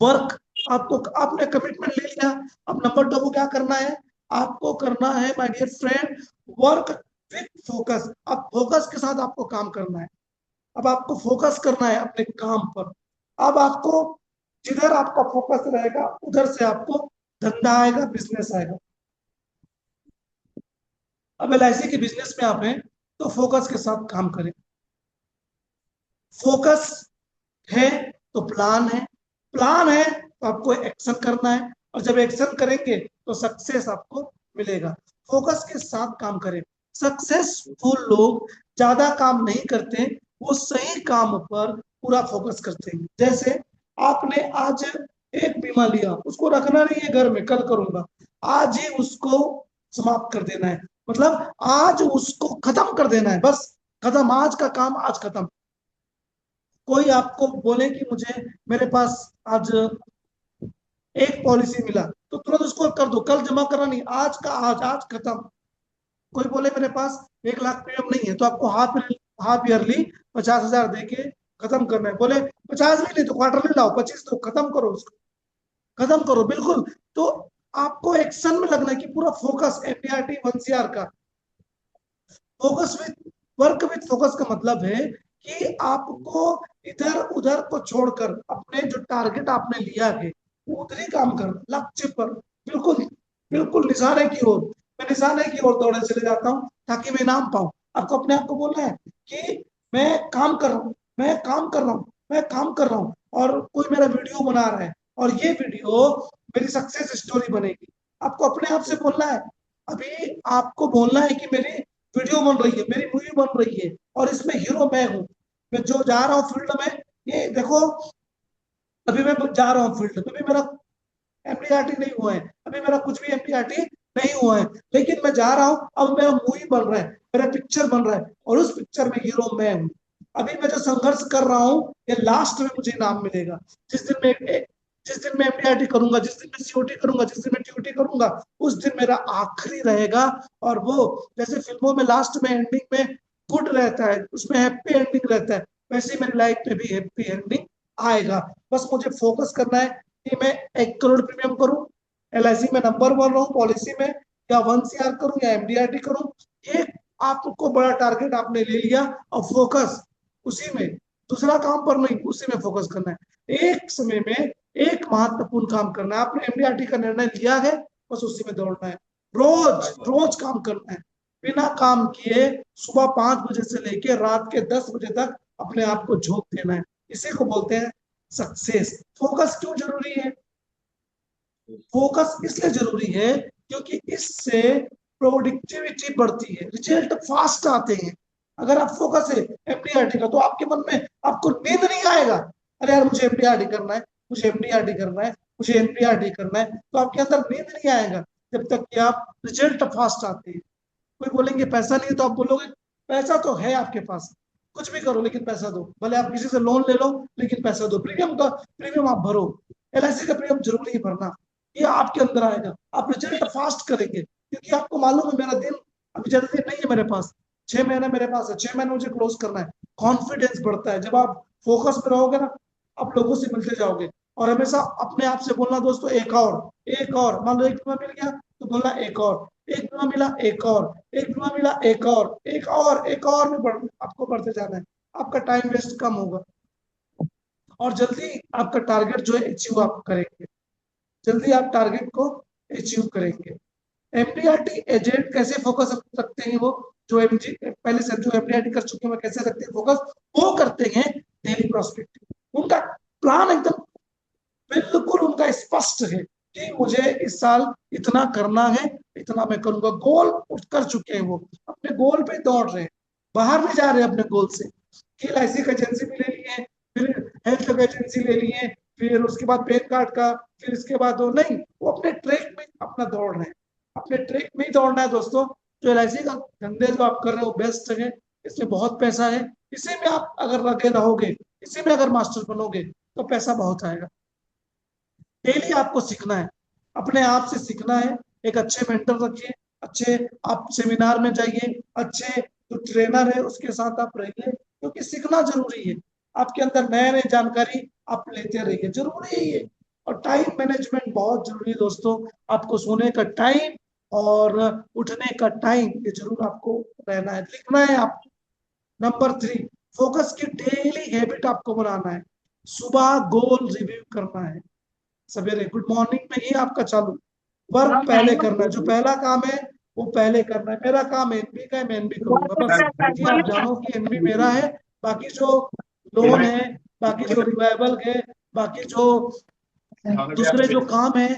work. आपको, आपने कमिटमेंट ले लिया, अब नंबर 2 को क्या करना है? आपको करना है my dear friend, work with focus. अब फोकस के साथ आपको काम करना है। अब आपको फोकस करना है अपने काम पर। अब आपको, जिधर आपका फोकस रहेगा उधर से आपको धंधा आएगा, बिजनेस आएगा। अब LIC के बिजनेस में आप हैं तो फोकस के साथ काम करें। फोकस है तो प्लान है, प्लान है तो आपको एक्शन करना है, और जब एक्शन करेंगे तो सक्सेस आपको मिलेगा। फोकस के साथ काम करें। सक्सेसफुल लोग ज्यादा काम नहीं करते, वो सही काम पर पूरा फोकस करते हैं। जैसे आपने आज एक बीमा लिया, उसको रखना नहीं है घर में, कल करूंगा, आज ही उसको समाप्त कर देना है। मतलब आज उसको खत्म कर देना है, बस खत्म, आज का काम आज खत्म। कोई आपको बोले कि मुझे, मेरे पास आज एक पॉलिसी मिला, तो तुरंत उसको कर दो, कल जमा करना नहीं, आज का आज, आज खत्म। कोई बोले मेरे पास 1 लाख प्रीमियम नहीं है, तो आपको हाफ ईयरली 50,000 दे के खत्म करना है। बोले 50 भी नहीं तो क्वार्टरली लाओ, 25 तो खत्म करो, उसको खत्म करो, बिल्कुल। तो आपको एक्शन में लगना है कि पूरा फोकस, MDRT 1 CR का focus with work with focus का मतलब है कि आपको इधर उधर को छोड़कर अपने जो टारगेट आपने लिया है उधर ही काम करना, लक्ष्य पर, बिल्कुल बिल्कुल निशाने की ओर। मैं निशाने की ओर दौड़े चले जाता हूँ ताकि मैं इनाम पाऊं। आपको अपने आप को बोलना है कि मैं काम कर रहा हूँ, मैं काम कर रहा हूँ, मैं काम कर रहा हूँ, और कोई मेरा वीडियो बना रहा है और ये वीडियो मेरी सक्सेस स्टोरी बनेगी। आपको अपने आप से बोलना है। अभी आपको बोलना है कि मेरी वीडियो बन रही है, मेरी मूवी बन रही है, और इसमें हीरो मैं हूँ। मैं जो जा रहा हूँ फील्ड में, ये देखो, अभी मैं जा रहा हूँ फील्ड में, अभी मेरा MDRT नहीं हुआ है, अभी मेरा कुछ भी MDRT नहीं हुआ है, लेकिन मैं जा रहा हूँ, अब मेरा मूवी बन रहा है, मेरा पिक्चर बन रहा है, और उस पिक्चर में हीरो मैं हूँ। अभी मैं जो संघर्ष कर रहा हूँ, ये लास्ट में मुझे इनाम मिलेगा। जिस दिन मैं MDRT करूंगा, जिस दिन मैं COT करूंगा, जिस दिन मैं TOT करूंगा, उस दिन मेरा आखिरी रहेगा। और वो, जैसे फिल्मों में लास्ट में एंडिंग में गुड रहता है, उसमें हैप्पी एंडिंग रहता है, वैसे ही मेरी लाइफ में भी हैप्पी एंडिंग आएगा। बस मुझे फोकस करना है कि मैं 1 करोड़ प्रीमियम करूं, LIC में नंबर 1 रहूं पॉलिसी में, या 1 CR करूं, या MDRT करूं। ये आपको बड़ा टारगेट आपने ले लिया, और फोकस उसी में, दूसरा काम पर नहीं, उसी में फोकस करना है। एक समय में एक महत्वपूर्ण काम करना है। आपने MDRT का निर्णय लिया है, बस उसी में दौड़ना है, रोज रोज काम करना है, बिना काम किए सुबह 5 बजे से लेकर रात के 10 बजे तक अपने आप को झोंक देना है। इसी को बोलते हैं सक्सेस। फोकस क्यों जरूरी है? फोकस इसलिए जरूरी है क्योंकि इससे प्रोडक्टिविटी बढ़ती है, रिजल्ट फास्ट आते हैं। अगर आप फोकस है MDRT का, तो आपके मन में आपको नींद नहीं आएगा, अरे यार मुझे MDRT करना है, मुझे MDRT करना है, मुझे MDRT करना है, तो आपके अंदर नींद नहीं आएगा। जब तक कि आप रिजल्ट फास्ट आते हैं। कोई बोलेंगे पैसा नहीं है, तो आप बोलोगे पैसा तो है आपके पास, कुछ भी करो लेकिन पैसा दो, भले आप किसी से लोन ले लो लेकिन पैसा दो, प्रीमियम आप भरो, LIC का प्रीमियम जरूरी है भरना, ये आपके अंदर आएगा, आप रिजल्ट फास्ट करेंगे, क्योंकि आपको मालूम है मेरा दिन अभी ज्यादा दिन नहीं है मेरे पास, 6 महीने मेरे पास है, 6 महीने मुझे क्लोज करना है। कॉन्फिडेंस बढ़ता है जब आप फोकस में रहोगे ना, आप लोगों से मिलते जाओगे, और हमेशा अपने आप से बोलना दोस्तों एक और, मान लो एक बीमा मिल गया तो बोलना एक और, एक बीमा मिला एक और, एक बीमा मिला एक और, एक और में आपको बढ़ते जाना है, आपका टाइम वेस्ट कम होगा और जल्दी आपका टारगेट जो है अचीव आप करेंगे, जल्दी आप टारगेट को अचीव करेंगे। MDRT एजेंट कैसे फोकस रखते हैं, वो जो एमजी पहले से जो MDRT कर चुके हैं वो कैसे रखते हैं फोकस, वो करते हैं डेली प्रोस्पेक्टिंग, उनका प्लान एकदम बिल्कुल उनका स्पष्ट है कि मुझे इस साल इतना करना है, इतना मैं करूंगा, गोल कर चुके हैं, वो अपने गोल पे दौड़ रहे हैं, बाहर नहीं जा रहे अपने गोल से कि LIC का एजेंसी भी ले लिए, फिर हेल्थ का एजेंसी ले लिए, फिर उसके बाद पैन कार्ड का, फिर इसके बाद वो नहीं, वो अपने ट्रैक में अपना दौड़ रहे हैं, अपने ट्रैक में ही दौड़ना है दोस्तों। जो LIC का धंधे जो आप कर रहे हो बेस्ट है, इसमें बहुत पैसा है, इसी में आप अगर लगे रहोगे, इसी में अगर मास्टर बनोगे तो पैसा बहुत आएगा। डेली आपको सीखना है, अपने आप से सीखना है, एक अच्छे मेंटर रखिए, अच्छे आप सेमिनार में जाइए, अच्छे जो ट्रेनर है उसके साथ आप रहिए, क्योंकि सीखना जरूरी है, आपके अंदर नए नए जानकारी आप लेते रहिए, जरूरी है ये। और टाइम मैनेजमेंट बहुत जरूरी है दोस्तों, आपको सोने का टाइम और उठने का टाइम ये जरूर आपको रहना है, लिखना है आप। नंबर 3, फोकस की डेली हैबिट आपको बनाना है, सुबह गोल रिव्यू करना है, सवेरे गुड मॉर्निंग में ही आपका चालू, वर्क पहले करना है, जो पहला काम है वो पहले करना है। मेरा काम एनबी का है, मैं एनबी करूंगा बस, कि आप जानो कि एनबी मेरा है, बाकी जो लोन है, बाकी जो रिवाइवल है, बाकी जो दूसरे जो काम है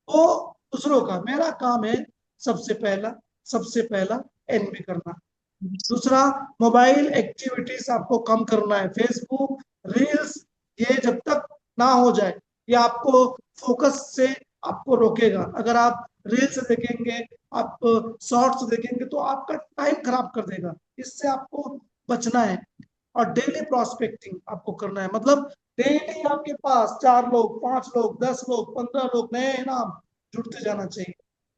वो दूसरों का, मेरा काम है सबसे पहला एनबी करना। दूसरा, मोबाइल एक्टिविटीज आपको कम करना है, फेसबुक रील्स ये जब तक ना हो जाए ये आपको फोकस से आपको रोकेगा। अगर आप रील्स देखेंगे, आप शॉर्ट्स देखेंगे तो आपका टाइम खराब कर देगा, इससे आपको बचना है। और डेली प्रोस्पेक्टिंग आपको करना है, मतलब डेली आपके पास 4 लोग 5 लोग 10 लोग 15 लोग नए नाम जुड़ते जाना चाहिए,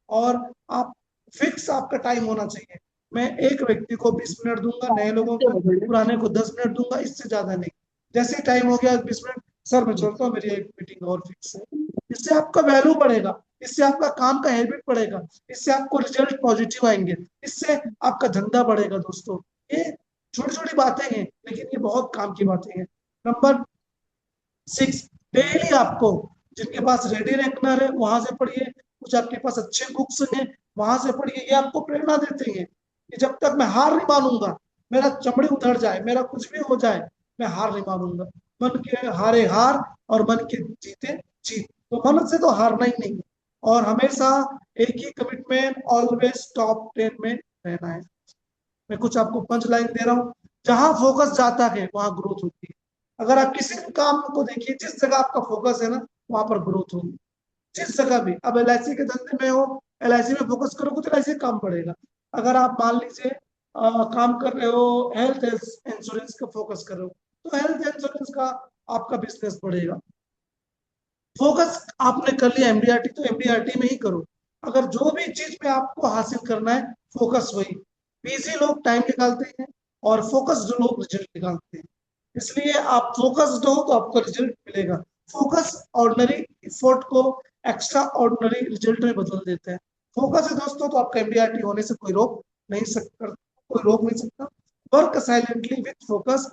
और आप फिक्स आपका टाइम होना चाहिए, मैं एक व्यक्ति को 20 मिनट दूंगा, नए लोगों को पुराने को 10 मिनट दूंगा, इससे ज्यादा नहीं। जैसे ही टाइम हो गया 20 मिनट, सर मैं चलता हूँ, मेरी एक मीटिंग और फिक्स है। इससे आपका वैल्यू बढ़ेगा, इससे आपका काम का हैबिट बढ़ेगा, इससे आपको रिजल्ट पॉजिटिव आएंगे, इससे आपका धंधा बढ़ेगा दोस्तों। ये छोटी छोटी बातें हैं लेकिन ये बहुत काम की बातें हैं। नंबर 6, डेली आपको जिनके पास रेडी रैंकनर है वहां से पढ़िए, कुछ आपके पास अच्छे बुक्स हैं वहां से पढ़िए, ये आपको प्रेरणा देते हैं कि जब तक मैं हार नहीं मानूंगा, मेरा चमड़ी उधड़ जाए, मेरा कुछ भी हो जाए, मैं हार नहीं मानूंगा। मन के हारे हार और मन के जीते जीत, तो मन से तो हारना ही नहीं है, और हमेशा एक ही कमिटमेंट, ऑलवेज टॉप 10 में रहना है। मैं कुछ आपको पंच लाइन दे रहा हूँ, जहां फोकस जाता है वहां ग्रोथ होती है। अगर आप किसी भी काम को देखिए, जिस जगह आपका फोकस है ना वहां पर ग्रोथ होगी, जिस जगह भी। अब LIC के धंधे में हो, LIC में फोकस करोगे तो LIC काम बढ़ेगा। अगर आप मान लीजिए काम कर रहे हो हेल्थ इंश्योरेंस का फोकस कर रहे हो, तो हेल्थ इंश्योरेंस का आपका बिजनेस बढ़ेगा। फोकस आपने कर लिया MDRT, तो MDRT में ही करो। अगर जो भी चीज में आपको हासिल करना है, फोकस वही। बिजी लोग टाइम निकालते हैं और फोकस जो लोग रिजल्ट निकालते हैं, इसलिए आप फोकस्ड हो तो आपको रिजल्ट मिलेगा। फोकस ऑर्डिनरी एफर्ट को एक्स्ट्रा ऑर्डिनरी रिजल्ट में बदल देता है। फोकस है दोस्तों तो आपका MDRT होने से कोई रोक नहीं सकता। वर्क साइलेंटली विथ फोकस,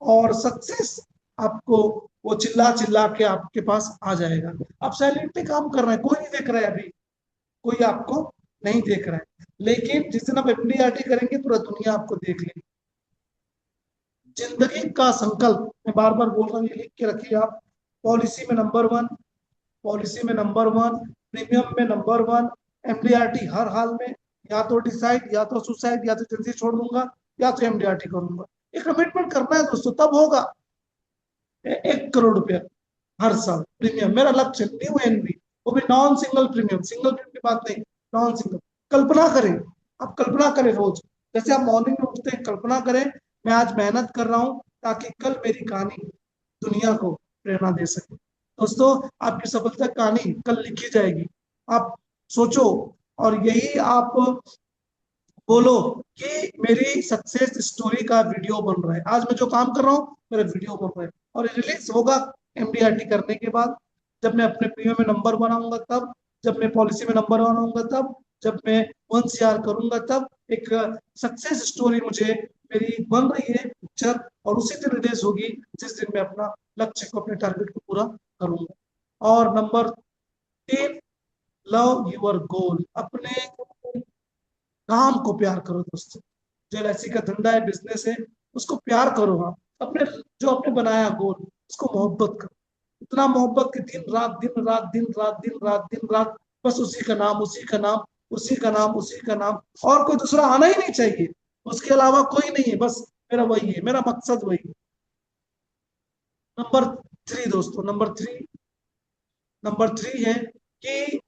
और सक्सेस आपको वो चिल्ला चिल्ला के आपके पास आ जाएगा। आप साइलेंटली काम कर रहे हैं, कोई नहीं देख रहा है, अभी कोई आपको नहीं देख रहा है, लेकिन जिस दिन आप MDRT करेंगे पूरा दुनिया आपको देख लेगी। जिंदगी का संकल्प, मैं बार बार बोल रहा हूँ, ये लिख के रखिए आप। पॉलिसी में नंबर 1, प्रीमियम में नंबर 1, MDRT हर हाल में, या तो डिसाइड, या तो सुसाइड, या तो एजेंसी छोड़ दूंगा, या तो MDRT करूंगा। एक कमिटमेंट करना है दोस्तों, तब होगा। 1 करोड़ रुपया हर साल प्रीमियम मेरा लक्ष्य, न्यू एनबी, वो भी non single premium, single premium की बात नहीं, डांसिंग। कल्पना करें, आप कल्पना करें रोज, जैसे आप मॉर्निंग में उठते हैं, कल्पना करें मैं आज मेहनत कर रहा हूँ ताकि कल मेरी कहानी दुनिया को प्रेरणा दे सके। दोस्तों, आपकी सफलता कहानी कल लिखी जाएगी। आप सोचो, और यही आप बोलो कि मेरी सक्सेस स्टोरी का वीडियो बन रहा है। आज मैं जो काम कर रहा हूँ मेरा वीडियो बन रहा है, और रिलीज होगा एमडीआरटी करने के बाद। जब मैं अपने पीओ में नंबर बनाऊंगा तब, जब मैं पॉलिसी में नंबर बनाऊंगा तब, जब मैं 1 CR करूंगा तब, एक सक्सेस स्टोरी मुझे मेरी बन रही है पिक्चर, और उसी दिन रिलीज होगी जिस दिन मैं अपना लक्ष्य को, अपने टारगेट को पूरा करूंगा। और नंबर 3, लव योर गोल। अपने काम को प्यार करो दोस्तों। जो एलआईसी का धंधा है, बिजनेस है, उसको प्यार करो। आप अपने जो आपने बनाया गोल, उसको मोहब्बत करो। इतना मोहब्बत कि दिन रात दिन रात दिन रात दिन रात दिन रात बस उसी का नाम, उसी का नाम, उसी का नाम, उसी का नाम, और कोई दूसरा आना ही नहीं चाहिए। उसके अलावा कोई नहीं है, बस मेरा वही है, मेरा मकसद वही है। नंबर 3 दोस्तों, नंबर 3 है कि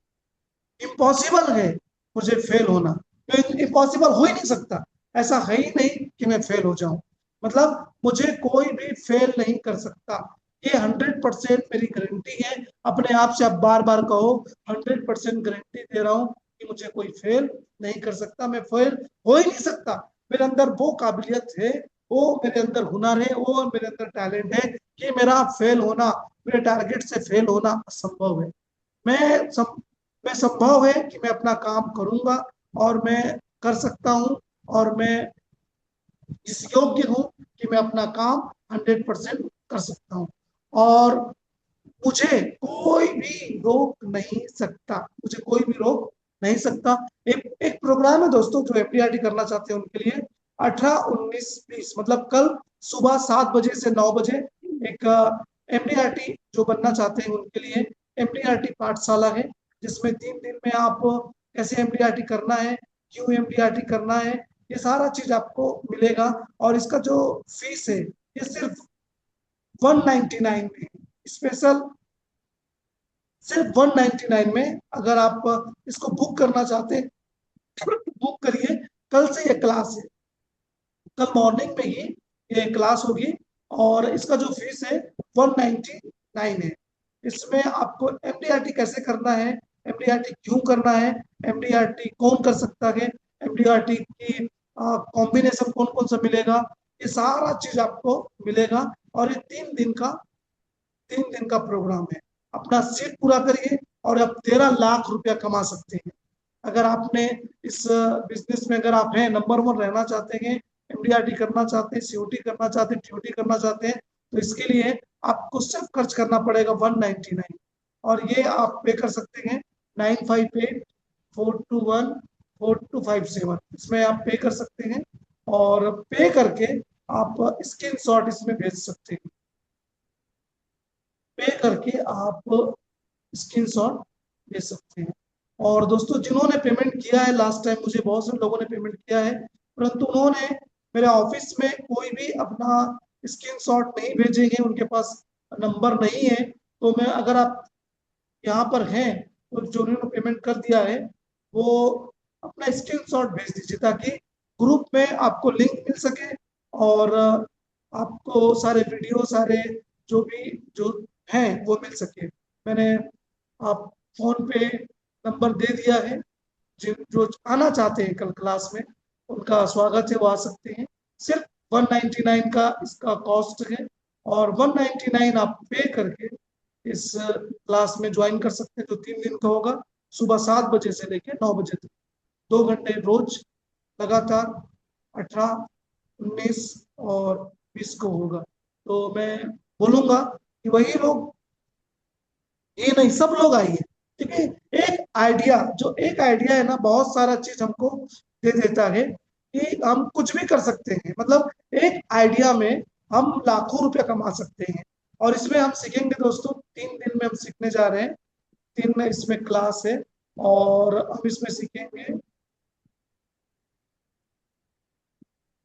इम्पॉसिबल है मुझे फेल होना। तो इम्पॉसिबल हो ही नहीं सकता, ऐसा है ही नहीं कि मैं फेल हो जाऊं। मतलब मुझे कोई भी फेल नहीं कर सकता, ये 100% मेरी गारंटी है। अपने आप से आप बार बार कहो, 100% गारंटी दे रहा हूं कि मुझे कोई फेल नहीं कर सकता, मैं फेल हो ही नहीं सकता। मेरे अंदर वो काबिलियत है, वो मेरे अंदर हुनर है, वो मेरे अंदर टैलेंट है कि मेरा फेल होना, मेरे टारगेट से फेल होना असंभव है। मैं सब मैं संभव है कि मैं अपना काम करूंगा, और मैं कर सकता हूं, और मैं इस योग्य हूं कि मैं अपना काम 100% कर सकता हूं, और मुझे कोई भी रोक नहीं सकता, मुझे कोई भी रोक नहीं सकता। एक प्रोग्राम है दोस्तों, जो एमडीआरटी करना चाहते हैं उनके लिए, 18, 19, 20, मतलब कल सुबह 7 बजे से 9 बजे एक एमडीआरटी जो बनना चाहते हैं उनके लिए एमडीआरटी पाठशाला है, जिसमें 3 दिन में आप कैसे एमडीआरटी करना है, क्यों एमडीआरटी करना है, ये सारा चीज आपको मिलेगा। और इसका जो फीस है, ये सिर्फ 199 में, स्पेशल सिर्फ 199 में। अगर आप इसको बुक करना चाहते हैं, बुक करिए। कल से ये क्लास है, कल मॉर्निंग में ही ये क्लास होगी, और इसका जो फीस है 199 है। इसमें आपको एमडीआरटी कैसे करना है, एमडीआरटी क्यों करना है, एमडीआरटी कौन कर सकता है, एमडीआरटी की कॉम्बिनेशन कौन कौन सा मिलेगा, ये सारा चीज आपको मिलेगा। और ये 3 दिन का प्रोग्राम है। अपना सीट पूरा करिए, और आप 13 लाख रुपया कमा सकते हैं। अगर आपने इस बिजनेस में, अगर आप हैं, नंबर 1 रहना चाहते हैं, एमडीआरटी करना चाहते हैं, सीओटी करना चाहते हैं, टीओटी करना चाहते हैं, तो इसके लिए आपको सिर्फ खर्च करना पड़ेगा 199। और ये आप पे कर सकते हैं 9584214257, इसमें आप पे कर सकते हैं, और पे करके आप स्क्रीनशॉट इसमें भेज सकते हैं। पे करके आप स्क्रीनशॉट भेज सकते हैं। और दोस्तों, जिन्होंने पेमेंट किया है लास्ट टाइम, मुझे बहुत से लोगों ने पेमेंट किया है, परंतु उन्होंने मेरे ऑफिस में कोई भी अपना स्क्रीनशॉट नहीं भेजेंगे, उनके पास नंबर नहीं है। तो मैं, अगर आप यहाँ पर हैं, तो जो उन्होंने पेमेंट कर दिया है वो अपना स्क्रीनशॉट भेज दीजिए, ताकि ग्रुप में आपको लिंक मिल सके, और आपको सारे वीडियो, सारे जो भी जो हैं वो मिल सके। मैंने आप फोन पे नंबर दे दिया है, जो आना चाहते हैं कल क्लास में, उनका स्वागत है, वो आ सकते हैं। सिर्फ 199 का इसका कॉस्ट है, और 199 आप पे करके इस क्लास में ज्वाइन कर सकते हैं, जो 3 दिन का होगा, सुबह 7 बजे से लेकर 9 बजे तक, 2 घंटे रोज लगातार 18, 19 और 20 को होगा। तो मैं बोलूंगा कि वही लोग, ये नहीं, सब लोग आइए। ठीक है, एक आइडिया है ना, बहुत सारा चीज हमको दे देता है कि हम कुछ भी कर सकते हैं। मतलब एक आइडिया में हम लाखों रुपया कमा सकते हैं। और इसमें हम सीखेंगे दोस्तों, 3 दिन में हम सीखने जा रहे हैं, 3 में इसमें क्लास है, और हम इसमें सीखेंगे,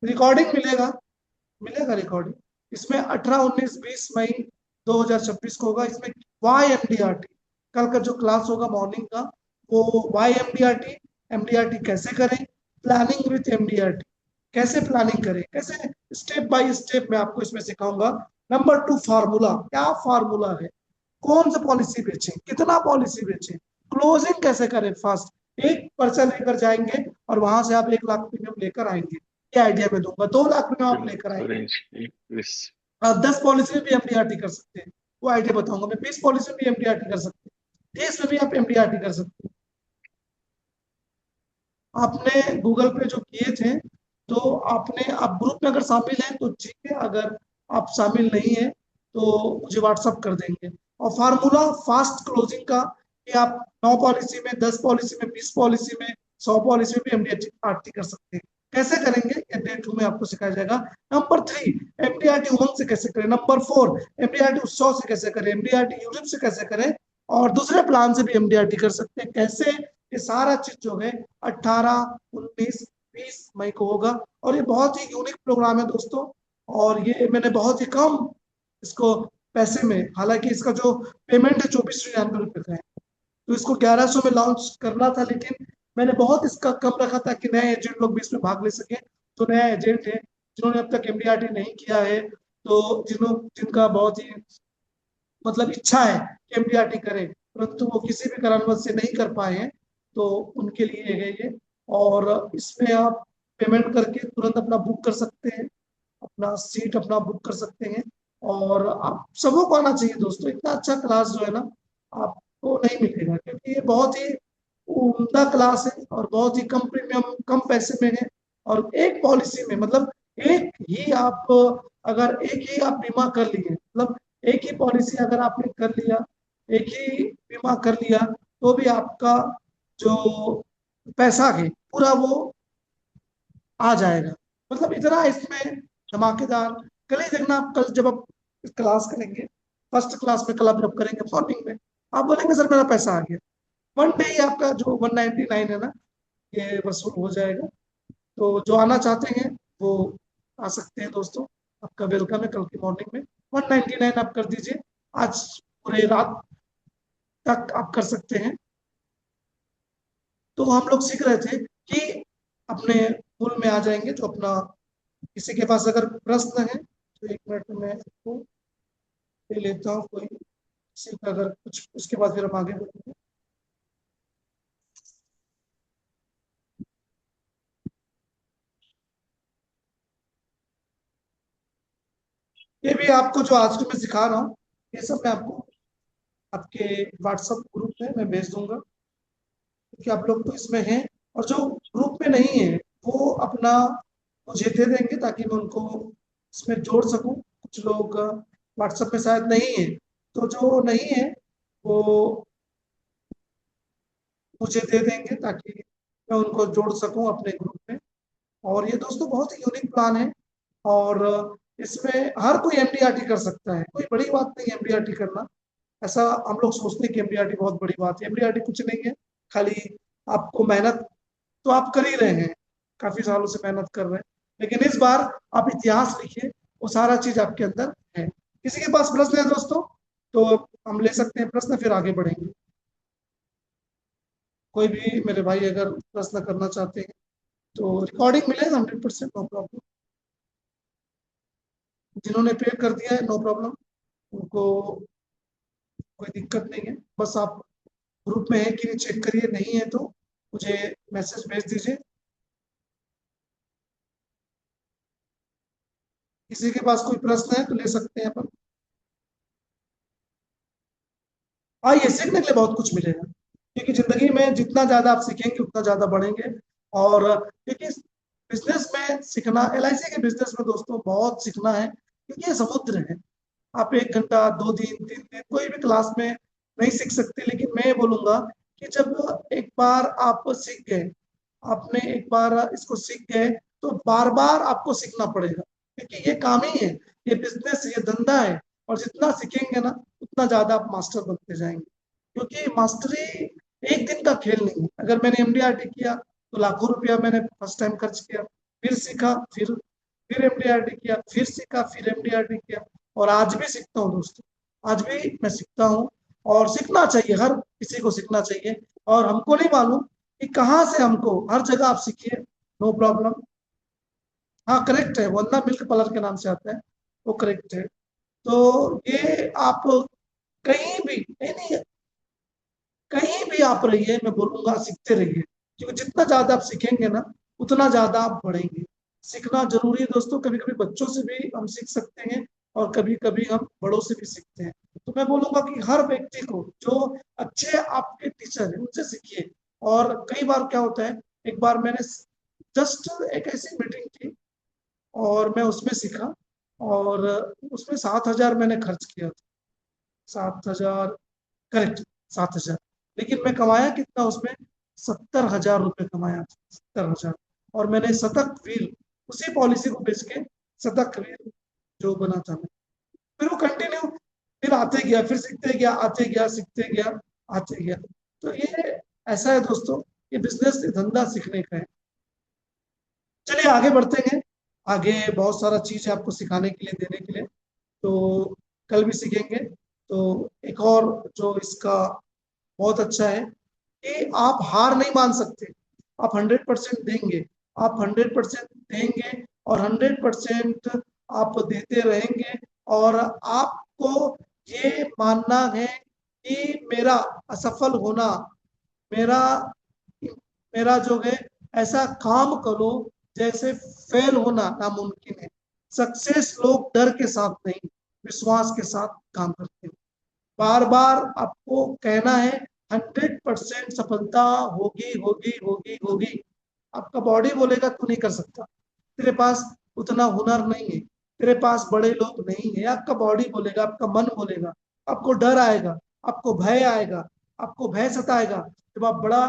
रिकॉर्डिंग मिलेगा रिकॉर्डिंग। इसमें 18, 19, 20 मई 2026 को होगा। इसमें वाई एमडीआरटी, कल का जो क्लास होगा मॉर्निंग का, वो वाई एमडीआरटी एमडीआरटी कैसे करें, प्लानिंग विथ एमडीआरटी कैसे प्लानिंग करें, कैसे स्टेप बाय स्टेप मैं आपको इसमें सिखाऊंगा। नंबर 2 फार्मूला, क्या फार्मूला है, कौन सा पॉलिसी बेचें, कितना पॉलिसी बेचें, क्लोजिंग कैसे करें फास्ट, एक पर्चा लेकर जाएंगे और वहां से आप 1 लाख प्रीमियम लेकर आएंगे, ये आइडिया मैं दूंगा। 2 लाख प्रीमियम आप लेकर आएंगे, आप 10 पॉलिसी में भी एमडीआरटी कर सकते हैं, वो आइडिया बताऊंगा मैं। 20 पॉलिसी में भी एमडीआरटी कर सकते हैं, 30 में भी आप एमडीआरटी कर सकते हैं। आपने गूगल पे जो किए थे, तो आपने, आप ग्रुप में अगर शामिल हैं तो ठीक है, अगर आप शामिल नहीं है तो मुझे व्हाट्सअप कर देंगे। और फार्मूला फास्ट क्लोजिंग का, कि आप 9 पॉलिसी में, 10 पॉलिसी में, 20 पॉलिसी में, 100 पॉलिसी में भी एमडीआरटी कर सकते हैं। कैसे करेंगे ये डे 2 में आपको सिखाया जाएगा। नंबर 3 एमडीआरटी उमंग से कैसे करें। नंबर 4 एमडीआरटी उत्सव से कैसे करें, एमडीआरटी यूनिट से कैसे करें, और दूसरे प्लान से भी एमडीआरटी कर सकते हैं कैसे। ये सारा चीज जो है 18, 19, 20 मई को होगा, और ये बहुत ही यूनिक प्रोग्राम है दोस्तों। और ये मैंने बहुत ही कम इसको पैसे में, हालांकि इसका जो पेमेंट है 2499 रुपए का है, तो इसको 1100 में लॉन्च करना था, लेकिन मैंने बहुत इसका कम रखा था कि नए एजेंट लोग भी इसमें भाग ले सके। तो नया एजेंट है जिन्होंने अब तक एमडीआरटी नहीं किया है, तो जिनका बहुत ही मतलब इच्छा है कि एमडीआरटी करें, परंतु वो किसी भी कारणवश से नहीं कर पाए हैं, तो उनके लिए है ये। और इसमें आप पेमेंट करके तुरंत अपना बुक कर सकते हैं, अपना सीट अपना बुक कर सकते हैं। और आप सबों को आना चाहिए दोस्तों, इतना अच्छा क्लास जो है ना आपको नहीं मिलेगा, क्योंकि ये बहुत ही उम्दा क्लास है और बहुत ही कम प्रीमियम, कम पैसे में है। और एक पॉलिसी में, मतलब एक ही आप, अगर एक ही आप बीमा कर लिए, मतलब एक ही पॉलिसी अगर आपने कर लिया, एक ही बीमा कर लिया, तो भी आपका जो पैसा है पूरा वो आ जाएगा। मतलब इतना इसमें धमाकेदार। कल ही देखना आप, कल जब आप क्लास करेंगे, फर्स्ट क्लास में कल आप जब करेंगे मॉर्निंग में, आप बोलेंगे सर मेरा पैसा आ गया। 1 डे ही आपका जो 199 है ना, ये वसूल हो जाएगा। तो जो आना चाहते हैं वो आ सकते हैं दोस्तों, आपका वेलकम है कल की मॉर्निंग में। 199 आप कर दीजिए, आज पूरे रात तक आप कर सकते हैं। तो हम लोग सीख रहे थे कि अपने मूल में आ जाएंगे। जो अपना, किसी के पास अगर प्रश्न है तो 1 मिनट में आपको ले लेता हूँ, कोई किसी का अगर कुछ, उसके बाद फिर हम आगे बढ़ेंगे। ये भी आपको जो आज मैं सिखा रहा हूँ, ये सब मैं आपको आपके व्हाट्सएप ग्रुप में मैं भेज दूंगा, क्योंकि आप लोग तो इसमें हैं। और जो ग्रुप में नहीं है वो अपना मुझे दे देंगे, ताकि मैं उनको इसमें जोड़ सकूं। कुछ लोग व्हाट्सएप में शायद नहीं है, तो जो नहीं है वो मुझे दे देंगे, ताकि मैं उनको जोड़ सकूं अपने ग्रुप में। और ये दोस्तों बहुत ही यूनिक प्लान है, और इसमें हर कोई एमडीआरटी कर सकता है, कोई बड़ी बात नहीं एमडीआरटी करना। ऐसा हम लोग सोचते हैं कि एमडीआरटी बहुत बड़ी बात है, एमडीआरटी कुछ नहीं है। खाली आपको मेहनत तो आप कर ही रहे हैं, काफी सालों से मेहनत कर रहे हैं, लेकिन इस बार आप इतिहास लिखिए, वो सारा चीज आपके अंदर है। किसी के पास प्रश्न है दोस्तों तो हम ले सकते हैं प्रश्न, फिर आगे बढ़ेंगे। कोई भी मेरे भाई अगर प्रश्न करना चाहते हैं तो रिकॉर्डिंग मिलेगा 100%, नो प्रॉब्लम। जिन्होंने पे कर दिया है नो प्रॉब्लम, उनको कोई दिक्कत नहीं है। बस आप ग्रुप में है कि नहीं चेक करिए, नहीं है तो मुझे मैसेज भेज दीजिए। किसी के पास कोई प्रश्न है तो ले सकते हैं अपन। हाँ, ये सीखने के लिए बहुत कुछ मिलेगा, क्योंकि जिंदगी में जितना ज्यादा आप सीखेंगे उतना ज्यादा बढ़ेंगे। और क्योंकि बिजनेस में सीखना, एलआईसी के बिजनेस में दोस्तों बहुत सीखना है, क्योंकि ये समुद्र है। आप 1 घंटा, 2 दिन, 3 दिन कोई भी क्लास में नहीं सीख सकते, लेकिन मैं ये बोलूंगा कि जब एक बार आप सीख गए, आपने एक बार इसको सीख गए, तो बार बार आपको सीखना पड़ेगा, क्योंकि ये काम ही है, ये बिजनेस, ये धंधा है। और जितना सीखेंगे ना उतना ज्यादा आप मास्टर बनते जाएंगे, क्योंकि मास्टरी एक दिन का खेल नहीं है। अगर मैंने एमडीआरटी किया तो लाखों रुपया मैंने फर्स्ट टाइम खर्च किया, फिर सीखा, फिर एमडीआरटी किया, फिर सीखा, फिर एमडीआरटी किया। और आज भी सीखता हूँ दोस्तों, आज भी मैं सीखता हूँ। और सीखना चाहिए, हर किसी को सीखना चाहिए। और हमको नहीं मालूम कि कहाँ से हमको, हर जगह आप सीखिए, नो प्रॉब्लम। हाँ करेक्ट है, वंदना मिल्क पार्लर के नाम से आता है, वो करेक्ट है। तो ये आप कहीं भी नहीं नहीं, कहीं भी आप रहिए, मैं बोलूंगा सीखते रहिए, क्योंकि जितना ज्यादा आप सीखेंगे ना उतना ज्यादा आप बढ़ेंगे। सीखना जरूरी है दोस्तों, कभी कभी बच्चों से भी हम सीख सकते हैं और कभी कभी हम बड़ों से भी सीखते हैं। तो मैं बोलूंगा कि हर व्यक्ति को, जो अच्छे आपके टीचर हैं उनसे सीखिए। और कई बार क्या होता है, एक बार मैंने जस्ट एक ऐसी मीटिंग थी और मैं उसमें सीखा, और उसमें 7,000 मैंने खर्च किया था, 7,000, करेक्ट, 7,000। लेकिन मैं कमाया कितना उसमें, 70,000 रुपये कमाया था, 70,000। और मैंने शतक वीर, उसी पॉलिसी को बेच के शतक वीर जो बना था मैं, फिर वो कंटिन्यू, फिर आते गया, फिर सीखते गया, आते गया, सीखते गया, आते गया। तो ये ऐसा है दोस्तों, ये बिजनेस धंधा सीखने का है। चलिए आगे बढ़ते हैं, आगे बहुत सारा चीज है आपको सिखाने के लिए, देने के लिए, तो कल भी सीखेंगे। तो एक और जो इसका बहुत अच्छा है कि आप हार नहीं मान सकते, आप 100% देंगे, आप 100% देंगे, और 100% आप देते रहेंगे। और आपको ये मानना है कि मेरा असफल होना, मेरा मेरा जो है, ऐसा काम करो जैसे फेल होना नामुमकिन है। सक्सेस लोग डर के साथ नहीं, विश्वास के साथ काम करते हैं। बार बार आपको कहना है 100% सफलता होगी होगी होगी होगी। आपका बॉडी बोलेगा तू नहीं कर सकता, तेरे पास उतना हुनर नहीं है, तेरे पास बड़े लोग नहीं है, आपका बॉडी बोलेगा, आपका मन बोलेगा। आपको डर आएगा, आपको भय आएगा, आपको भय सताएगा। जब आप बड़ा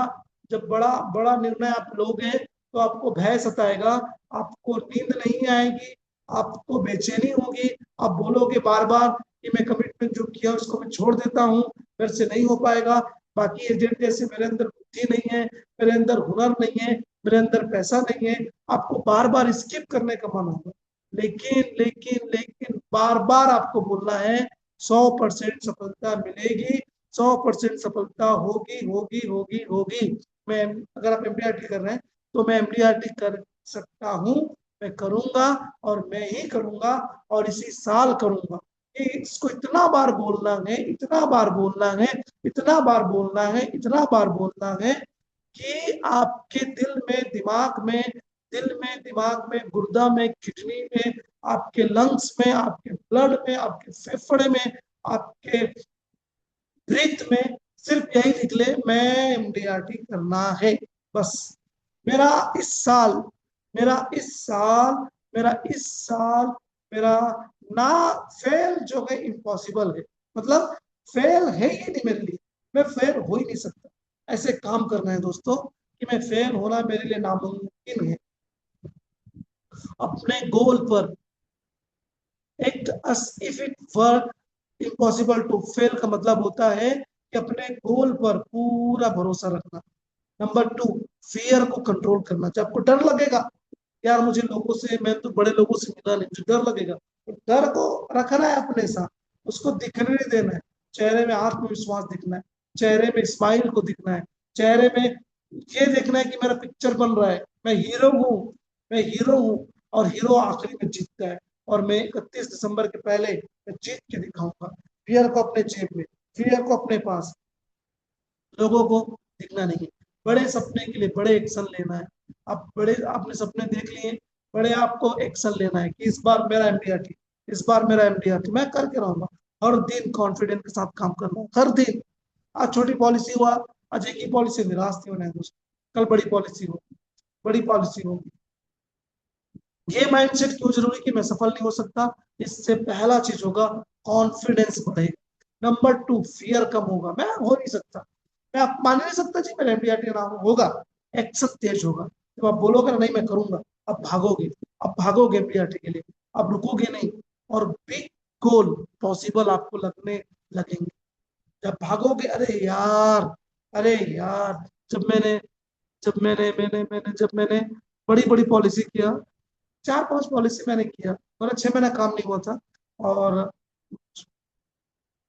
जब बड़ा बड़ा निर्णय आप लोगे तो आपको भय सताएगा, आपको नींद नहीं आएगी, आपको बेचैनी होगी। आप बोलोगे बार बार कि मैं कमिटमेंट जो किया उसको मैं छोड़ देता हूँ, मेरे से नहीं हो पाएगा, बाकी एजेंट जैसे मेरे अंदर बुद्धि नहीं है, मेरे अंदर हुनर नहीं है, मेरे अंदर पैसा नहीं है। आपको बार बार स्किप करने का मन होगा। लेकिन लेकिन लेकिन बार बार आपको बोलना है 100% सफलता मिलेगी, 100% सफलता होगी होगी होगी होगी। मैं, अगर आप एमडीआरटी कर रहे हैं तो मैं एमडीआरटी कर सकता हूँ, मैं करूंगा, और मैं ही करूंगा, और इसी साल करूंगा। ये इसको इतना बार बोलना है, इतना बार बोलना है, इतना बार बोलना है, इतना बार बोलना है कि आपके दिल में, गुर्दा में, किडनी में, आपके लंग्स में, आपके ब्लड में, आपके फेफड़े में, आपके ब्रीथ में सिर्फ यही निकले, मैं एमडीआरटी करना है बस। मेरा इस साल मेरा इस साल मेरा इस साल मेरा ना फेल जो है इम्पॉसिबल है, मतलब फेल है ही नहीं मेरे लिए, मैं फेल हो ही नहीं सकता। ऐसे काम करना है दोस्तों कि मैं फेल होना मेरे लिए नामुमकिन है। अपने गोल पर act as if it were impossible to fail का मतलब होता है कि अपने गोल पर पूरा भरोसा रखना। नंबर 2, फियर को कंट्रोल करना। जब आपको डर लगेगा, यार मुझे लोगों से, मैं तो बड़े लोगों से मिला नहीं, मुझे डर लगेगा, तो डर को रखना है अपने साथ, उसको दिखने नहीं देना है। चेहरे में आत्मविश्वास दिखना है, चेहरे में स्माइल को दिखना है, चेहरे में ये देखना है कि मेरा पिक्चर बन रहा है, मैं हीरो हूँ, मैं हीरो हूँ। और हीरो आखिरी में जीतता है, और मैं 31 दिसंबर के पहले मैं जीत के दिखाऊंगा। फियर को अपने जेब में, फियर को अपने पास, लोगों को दिखना नहीं है। बड़े सपने के लिए बड़े एक्शन लेना है। आपने सपने देख लिए, बड़े आपको एक्शन लेना है कि इस बार मेरा एमडीआरटी, इस बार मेरा एमडीआरटी मैं करके रहूंगा। हर दिन कॉन्फिडेंस के साथ काम करना है, हर दिन। आज छोटी पॉलिसी हुआ, आज एक ही पॉलिसी, निराश नहीं होना है दोस्तों, कल बड़ी पॉलिसी होगी, बड़ी पॉलिसी होगी। ये माइंडसेट क्यों जरूरी कि मैं सफल नहीं हो सकता, इससे पहला चीज होगा कॉन्फिडेंस बढ़ेगा। नंबर 2, फियर कम होगा, मैं हो नहीं सकता, मैं आप मान नहीं सकता जी मेरा एमडीआरटी ना होगा। एक्शन तेज होगा, जब आप बोलोगे ना नहीं मैं करूंगा, अब भागोगे, अब भागोगे एमडीआरटी के लिए, अब रुकोगे नहीं, और बिग गोल पॉसिबल आपको लगने लगेंगे। जब भागोगे, अरे यार, जब मैंने जब मैंने मैंने मैंने जब मैंने बड़ी बड़ी पॉलिसी किया, 4-5 पॉलिसी मैंने किया, और 6 महीना काम नहीं हुआ था। और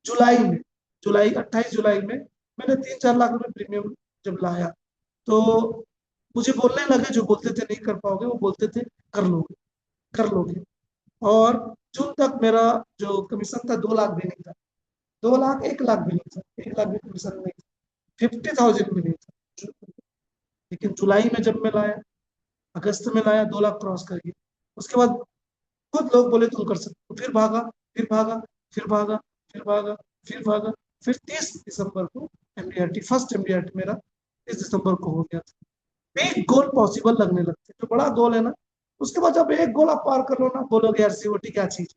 जुलाई 28 जुलाई में मैंने 3-4 लाख रुपए प्रीमियम जब लाया, तो मुझे बोलने लगे, जो बोलते थे नहीं कर पाओगे वो बोलते थे कर लोगे, कर लोगे। और जून तक मेरा जो कमीशन था 2 लाख भी नहीं था, 2 लाख, 1 लाख भी नहीं था, 1 लाख भी कमीशन नहीं था, 50,000 भी नहीं था। लेकिन जुलाई में जब मैं लाया, अगस्त में लाया, 2 लाख क्रॉस कर गया। उसके बाद खुद लोग बोले तुम कर सकते हो, फिर भागा, फिर भागा, फिर भागा, फिर भागा, फिर भागा। फिर 30 दिसंबर को एमडीआरटी, फर्स्ट एमडीआरटी मेरा 30 दिसंबर को हो गया था। एक गोल पॉसिबल लगने लगते, जो बड़ा गोल है ना, उसके बाद जब एक गोल आप पार कर लो ना, बोलोगे यार सीओटी क्या चीज,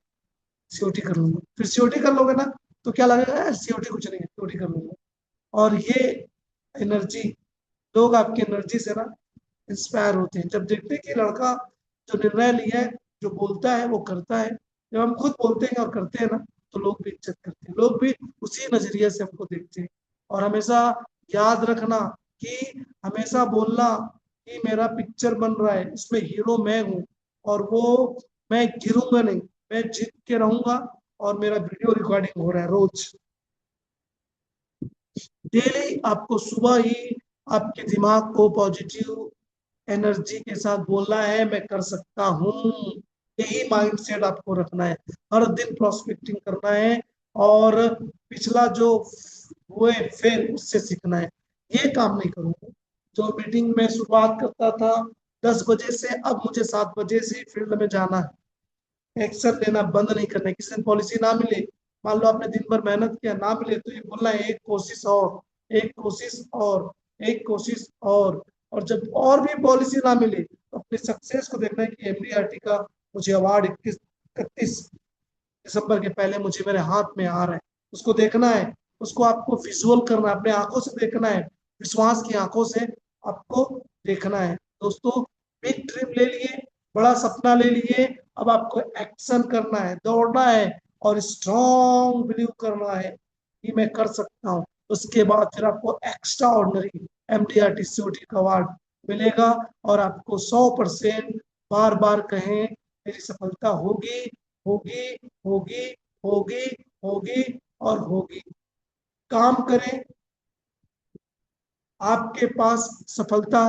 सीओटी कर लूंगा। फिर सीओटी कर लोगे ना, तो क्या लगेगा, यार सीओटी कुछ नहीं है, सीओटी कर लूंगा। और ये एनर्जी, लोग आपकी एनर्जी से ना इंस्पायर होते हैं, जब देखते हैं कि लड़का जो निर्णय लिया है, जो बोलता है वो करता है। जब हम खुद बोलते हैं और करते हैं ना, तो लोग भी इज्जत करते हैं, लोग भी उसी नजरिए से हमको देखते हैं। और हमेशा याद रखना कि हमेशा बोलना कि मेरा पिक्चर बन रहा है, इसमें हीरो मैं हूँ, और वो मैं गिरूंगा नहीं, मैं जीत के रहूंगा। और मेरा वीडियो रिकॉर्डिंग हो रहा है रोज, डेली आपको सुबह ही आपके दिमाग को पॉजिटिव एनर्जी के साथ बोलना है, मैं कर सकता हूँ। यही माइंडसेट आपको रखना है, हर दिन प्रोस्पेक्टिंग करना है, और पिछला जो हुए फेल उससे सीखना है। ये काम नहीं करूंगा। जो मीटिंग में शुरुआत करता था 10 बजे से, अब मुझे 7 बजे से फील्ड में जाना है। एक्शन लेना बंद नहीं करना है। किसी दिन पॉलिसी ना मिले, मान लो आपने दिन भर मेहनत किया ना मिले, तो ये बोलना है एक कोशिश और, एक कोशिश और, एक कोशिश और जब और भी पॉलिसी ना मिले, तो अपनी सक्सेस को देखना है कि एमडीआरटी का मुझे अवार्ड 31 दिसंबर के पहले मुझे मेरे हाथ में आ रहा है, उसको देखना है। उसको आपको विजुअल करना है, अपने आंखों से देखना है, विश्वास की आंखों से आपको देखना है। दोस्तों, बिग ड्रीम ले लिए, बड़ा सपना ले लिए, अब आपको एक्शन करना है, दौड़ना है, और स्ट्रॉन्ग बिलीव करना है कि मैं कर सकता हूँ। उसके बाद फिर आपको एक्स्ट्रा ऑर्डिनरी एमडीआरटी सीओटी का अवार्ड मिलेगा, और आपको 100% बार बार कहें मेरी सफलता होगी, होगी, होगी, होगी, होगी, और होगी। काम करें, आपके पास सफलता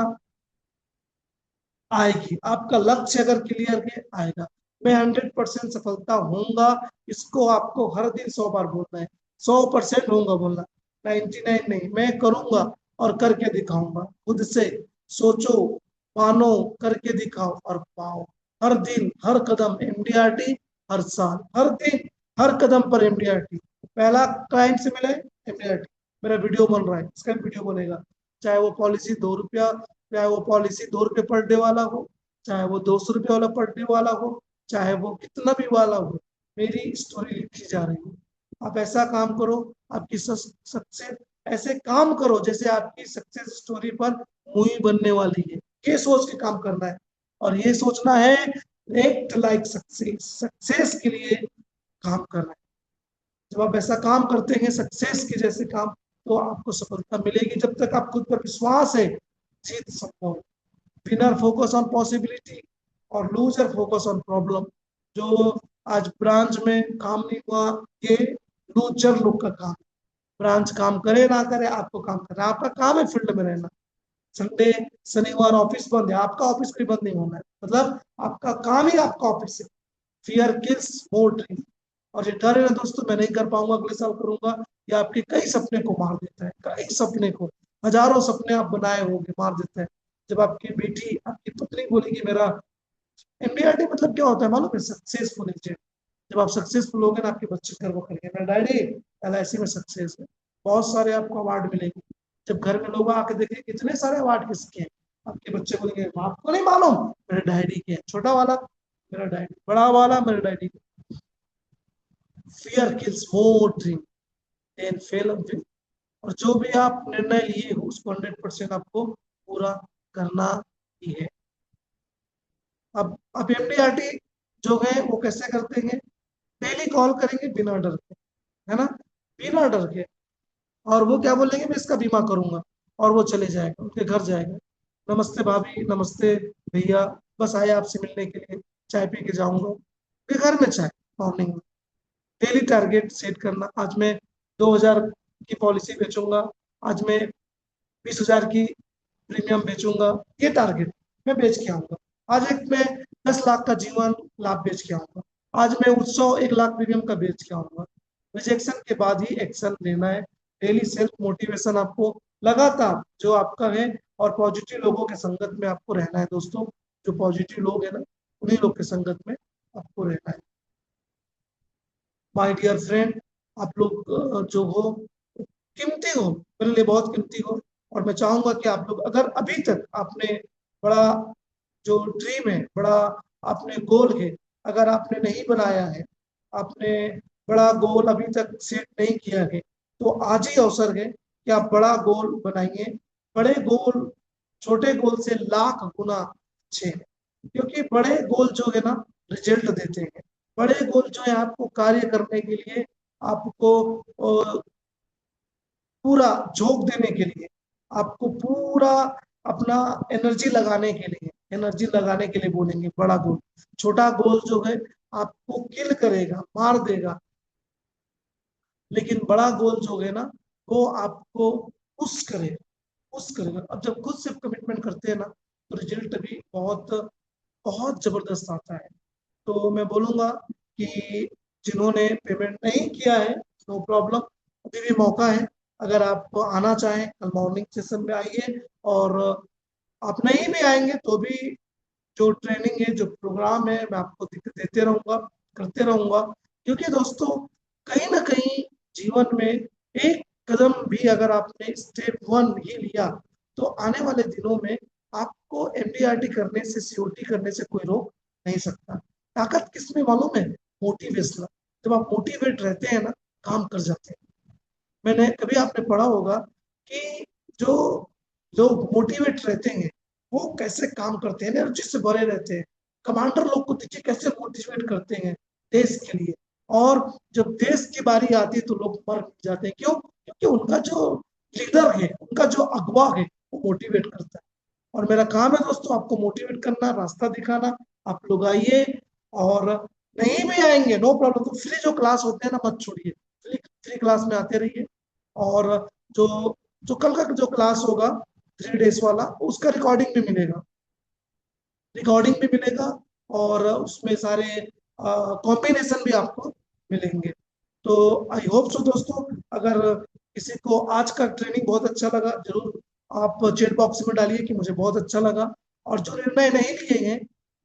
आएगी। आपका लक्ष्य अगर क्लियर है, आएगा। मैं 100% सफलता होऊंगा, इसको आपको हर दिन 100 बार बोलना है। 100% होऊंगा बोलना, 99 नहीं। मैं करूंगा और करके दिखाऊंगा। खुद से सोचो, मानो, करके दिखाओ और पाओ। हर दिन, हर कदम एमडीआरटी, हर साल, हर दिन, हर कदम पर एमडीआरटी। पहला क्लाइंट से मिले, एमडीआरटी, मेरा वीडियो बन रहा है, इसका वीडियो बनेगा। चाहे वो पॉलिसी 2 रुपया, चाहे वो पॉलिसी 2 रुपये पर डे वाला हो, चाहे वो 200 रुपये वाला पर डे वाला हो, चाहे वो कितना भी वाला हो, मेरी स्टोरी लिखी जा रही है। आप ऐसा काम करो, आपकी सक्सेस, ऐसे काम करो जैसे आपकी सक्सेस स्टोरी पर मूवी बनने वाली है। ये सोच के काम करना है, और ये सोचना है एक्ट लाइक सक्सेस, सक्सेस के लिए काम करना है। जब आप ऐसा काम करते हैं सक्सेस के जैसे काम, तो आपको सफलता मिलेगी। जब तक आप खुद पर विश्वास है, जीत संभव है। विनर फोकस ऑन पॉसिबिलिटी, और लूजर फोकस ऑन प्रॉब्लम। जो आज ब्रांच में काम नहीं हुआ, ये लूजर लोग का काम है। ब्रांच काम करे ना करे, आपको काम करना है। आपका काम है फील्ड में रहना। संडे, शनिवार ऑफिस बंद है, आपका ऑफिस भी बंद नहीं होना है, मतलब आपका काम ही आपका ऑफिस है। Fear kills more dream. और ये डर है ना दोस्तों, मैं नहीं कर पाऊंगा, अगले साल करूंगा, ये आपके कई सपने को मार देता है, कई सपने को। हजारों सपने आप बनाए होंगे, मार देता है। जब आपकी बेटी, आपकी पत्नी बोलेगी मेरा एमडीआरटी मतलब क्या होता है मालूम है, सक्सेसफुल एजेंट। जब आप सक्सेसफुल होगे ना, आपके बच्चे गर्व करेंगे, मेरा डैडी एलआईसी में सक्सेस है। बहुत सारे आपको अवार्ड मिलेंगे। जब घर में लोग आके देखेंगे कितने सारे अवार्ड किसके हैं, आपके बच्चे बोलेंगे आपको नहीं मालूम, मेरे डैडी के हैं। छोटा वाला मेरा डैडी, बड़ा वाला मेरे daddy. Fear kills more dream than fail of will. और जो भी आप निर्णय लिए हो, उसको 100% आपको पूरा करना ही है। अब एमडीआरटी जो है वो कैसे करते हैं, डेली कॉल करेंगे बिना डर के, है ना, बिना डर के। और वो क्या बोलेंगे, मैं इसका बीमा करूंगा, और वो चले जाएगा, उनके घर जाएगा, नमस्ते भाभी, नमस्ते भैया, बस आए आपसे मिलने के लिए, चाय पी के जाऊंगा। उनके घर में चाय, मॉर्निंग में। डेली टारगेट सेट करना, आज मैं 2,000 की पॉलिसी बेचूंगा, आज मैं 20,000 की प्रीमियम बेचूंगा, ये टारगेट मैं बेच के आऊंगा। आज एक मैं 10 लाख का जीवन लाभ बेच के आऊंगा, आज मैं उत्सव 1 लाख प्रीमियम का बेच के आऊंगा। रिजेक्शन के बाद ही एक्शन लेना है। डेली सेल्फ मोटिवेशन आपको लगातार जो आपका है, और पॉजिटिव लोगों के संगत में आपको रहना है दोस्तों। जो पॉजिटिव लोग है ना, उन्हीं लोग के संगत में आपको रहना है। माय डियर फ्रेंड, आप लोग जो हो कीमती हो, मेरे लिए बहुत कीमती हो। और मैं चाहूंगा कि आप लोग, अगर अभी तक आपने बड़ा जो ड्रीम है, बड़ा आपने गोल है, अगर आपने नहीं बनाया है, आपने बड़ा गोल अभी तक सेट नहीं किया है, तो आज ही अवसर है कि आप बड़ा गोल बनाइए। बड़े गोल छोटे गोल से लाख गुना अच्छे हैं, क्योंकि बड़े गोल जो है ना, रिजल्ट देते हैं। बड़े गोल जो है आपको कार्य करने के लिए, आपको पूरा झोंक देने के लिए, आपको पूरा अपना एनर्जी लगाने के लिए बोलेंगे बड़ा गोल। छोटा गोल जो है आपको किल करेगा, मार देगा। लेकिन बड़ा गोल जो है ना, वो आपको पुश करेगा। अब जब खुद से कमिटमेंट करते हैं ना, तो रिजल्ट भी बहुत बहुत जबरदस्त आता है। तो मैं बोलूंगा कि जिन्होंने पेमेंट नहीं किया है, नो प्रॉब्लम, अभी भी मौका है। अगर आप आना चाहें, कल मॉर्निंग सेशन में आइए। और आप नहीं भी आएंगे तो भी जो ट्रेनिंग है, जो प्रोग्राम है, मैं आपको देते रहूंगा, करते रहूंगा। क्योंकि दोस्तों, कहीं ना कहीं जीवन में एक कदम भी अगर आपने स्टेप 1 ही लिया, तो आने वाले दिनों में आपको एमडीआरटी करने से, सीओटी करने से कोई रोक नहीं सकता। ताकत किसमें मालूम है? मोटिवेशन। जब आप मोटिवेट रहते हैं ना, काम कर जाते हैं। मैंने कभी आपने पढ़ा होगा कि जो लोग मोटिवेट रहते हैं, वो कैसे काम करते हैं, एनर्जी से भरे रहते हैं। कमांडर लोग को देखिए कैसे मोटिवेट करते हैं देश के लिए। और जब देश की बारी आती है तो लोग मर जाते हैं। क्यों? क्योंकि उनका जो लीडर है, उनका जो अगवा है, वो मोटिवेट करता है। और मेरा काम है दोस्तों, आपको मोटिवेट करना, रास्ता दिखाना। आप लोग आइए। और नहीं भी आएंगे, नो प्रॉब्लम, तो फ्री जो क्लास होते हैं ना, मत छोड़िए। फ्री क्लास में आते रहिए। और जो जो कल का जो क्लास होगा 3 डेज वाला, उसका रिकॉर्डिंग भी मिलेगा। और उसमें सारे कॉम्बिनेशन भी आपको मिलेंगे। तो आई होप सो दोस्तों, अगर किसी को आज का ट्रेनिंग बहुत अच्छा लगा, जरूर आप चैट बॉक्स में डालिए कि मुझे बहुत अच्छा लगा। और जो निर्णय नहीं लिए हैं,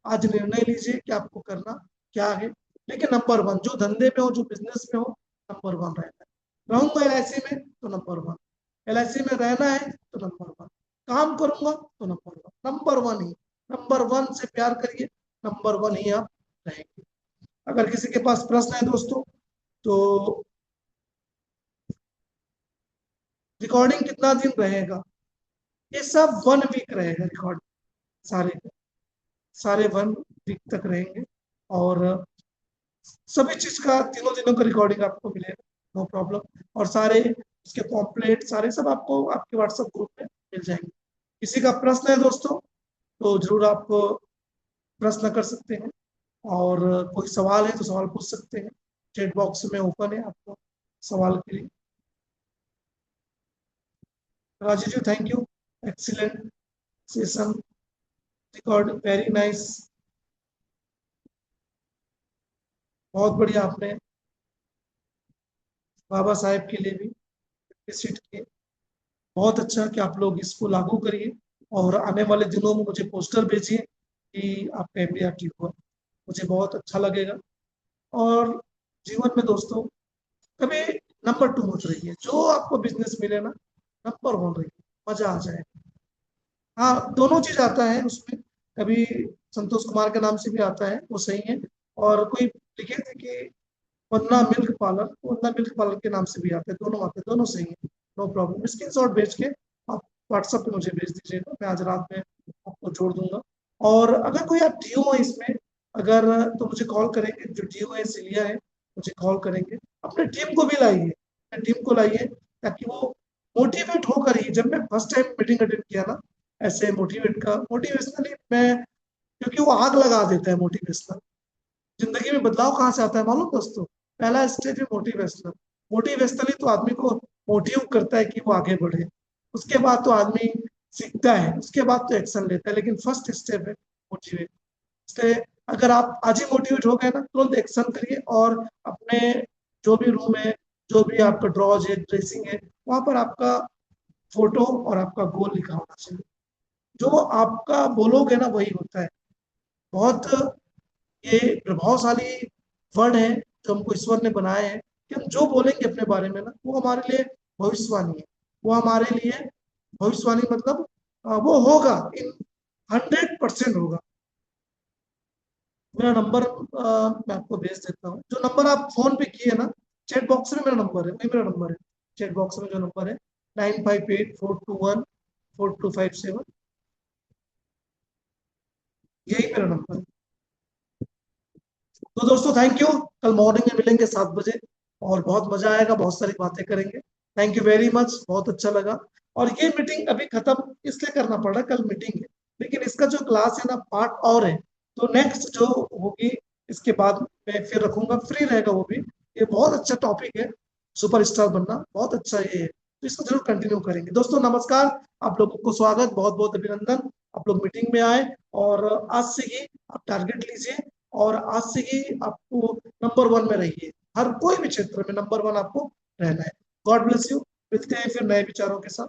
आज निर्णय लीजिए कि आपको करना क्या है। लेकिन नंबर 1, जो धंधे में हो, जो बिजनेस में हो, नंबर 1 रहना है। रहूंगा एलआईसी में तो नंबर 1, एलआईसी में रहना है तो नंबर 1, काम करूंगा तो नंबर 1 ही। नंबर 1 से प्यार करिए, नंबर 1 ही आप रहेंगे। अगर किसी के पास प्रश्न है दोस्तों, तो रिकॉर्डिंग कितना दिन रहेगा? ये सब 1 वीक रहेगा रिकॉर्डिंग। सारे सारे 1 वीक तक रहेंगे। और सभी चीज का तीनों दिनों का रिकॉर्डिंग आपको मिलेगा, नो प्रॉब्लम। और सारे उसके पॉम्पलेट सारे सब आपको आपके व्हाट्सएप ग्रुप में मिल जाएंगे। किसी का प्रश्न है दोस्तों, तो जरूर आप प्रश्न कर सकते हैं। और कोई सवाल है तो सवाल पूछ सकते हैं। चैट बॉक्स में ओपन है आपको सवाल के लिए। Rajiv ji, thank you, excellent session, record very nice. बहुत बढ़िया, आपने बाबा साहेब के लिए भी विजिट किए। बहुत अच्छा कि आप लोग इसको लागू करिए। और आने वाले दिनों में मुझे पोस्टर भेजिए कि आपका एमडीआरटी हुआ, मुझे बहुत अच्छा लगेगा। और जीवन में दोस्तों, कभी नंबर 2 मत रहिए। जो आपको बिजनेस मिले ना, नंबर 1 रहिए, मजा आ जाएगा। हाँ, दोनों चीज आता है उसमें। कभी संतोष कुमार के नाम से भी आता है, वो सही है। और कोई लिखे थे कि वंदना मिल्क पार्लर के नाम से भी आते हैं, दोनों आते हैं, दोनों सही है, नो प्रॉब्लम। स्क्रीन शॉट भेज के आप व्हाट्सएप पे मुझे भेज दीजिएगा, मैं आज रात में आपको जोड़ दूंगा। और अगर कोई आप डीओ है इसमें, अगर तो मुझे कॉल करेंगे। जो डीओ है, सिलिया है, मुझे कॉल करेंगे। अपने टीम को भी लाइए, अपने टीम को लाइए, ताकि वो मोटिवेट होकर ही, जब मैं फर्स्ट टाइम मीटिंग अटेंड किया ना, ऐसे मोटिवेशनली मैं, क्योंकि वो आग लगा देता है मोटिवेशनल। जिंदगी में बदलाव कहाँ से आता है मालूम दोस्तों? पहला स्टेज है मोटिवेशनल। मोटिवेशनली तो आदमी को मोटिव करता है कि वो आगे बढ़े। उसके बाद तो आदमी सीखता है उसके बाद तो एक्शन लेता है, लेकिन फर्स्ट स्टेप है मोटिवेट। इसलिए अगर आप आज ही मोटिवेट हो गए ना, तुरंत एक्शन करिए और अपने जो भी रूम है, जो भी आपका ड्रॉज है, ड्रेसिंग है, वहां पर आपका फोटो और आपका गोल लिखा होना चाहिए। जो आपका बोलोगे ना वही होता है। बहुत ये प्रभावशाली वर्ड है जो हमको ईश्वर ने बनाए हैं कि हम जो बोलेंगे अपने बारे में ना, वो हमारे लिए भविष्यवाणी है। वो हमारे लिए भविष्यवाणी मतलब वो होगा, इन 100% होगा। मेरा नंबर मैं आपको भेज देता हूँ। जो नंबर आप फोन पे किए ना, चैट बॉक्स में मेरा नंबर है, वही मेरा नंबर है। चैट बॉक्स में जो नंबर है 9584214257, यही मेरा नंबर है। तो दोस्तों थैंक यू। कल मॉर्निंग में मिलेंगे 7 बजे और बहुत मजा आएगा, बहुत सारी बातें करेंगे। थैंक यू वेरी मच, बहुत अच्छा लगा। और ये मीटिंग अभी खत्म इसलिए करना पड़ रहा है, कल मीटिंग है, लेकिन इसका जो क्लास है ना पार्ट और है। तो नेक्स्ट जो होगी इसके बाद मैं फिर रखूंगा, फ्री रहेगा वो भी। ये बहुत अच्छा टॉपिक है, सुपरस्टार बनना बहुत अच्छा ये है, तो इसको जरूर कंटिन्यू करेंगे। दोस्तों नमस्कार, आप लोगों को स्वागत, बहुत बहुत अभिनंदन। आप लोग मीटिंग में आए और आज से ही आप टारगेट लीजिए और आज से ही आपको नंबर 1 में रहिए। हर कोई भी क्षेत्र में नंबर 1 आपको रहना है। God bless you. मिलते हैं फिर नए विचारों के साथ।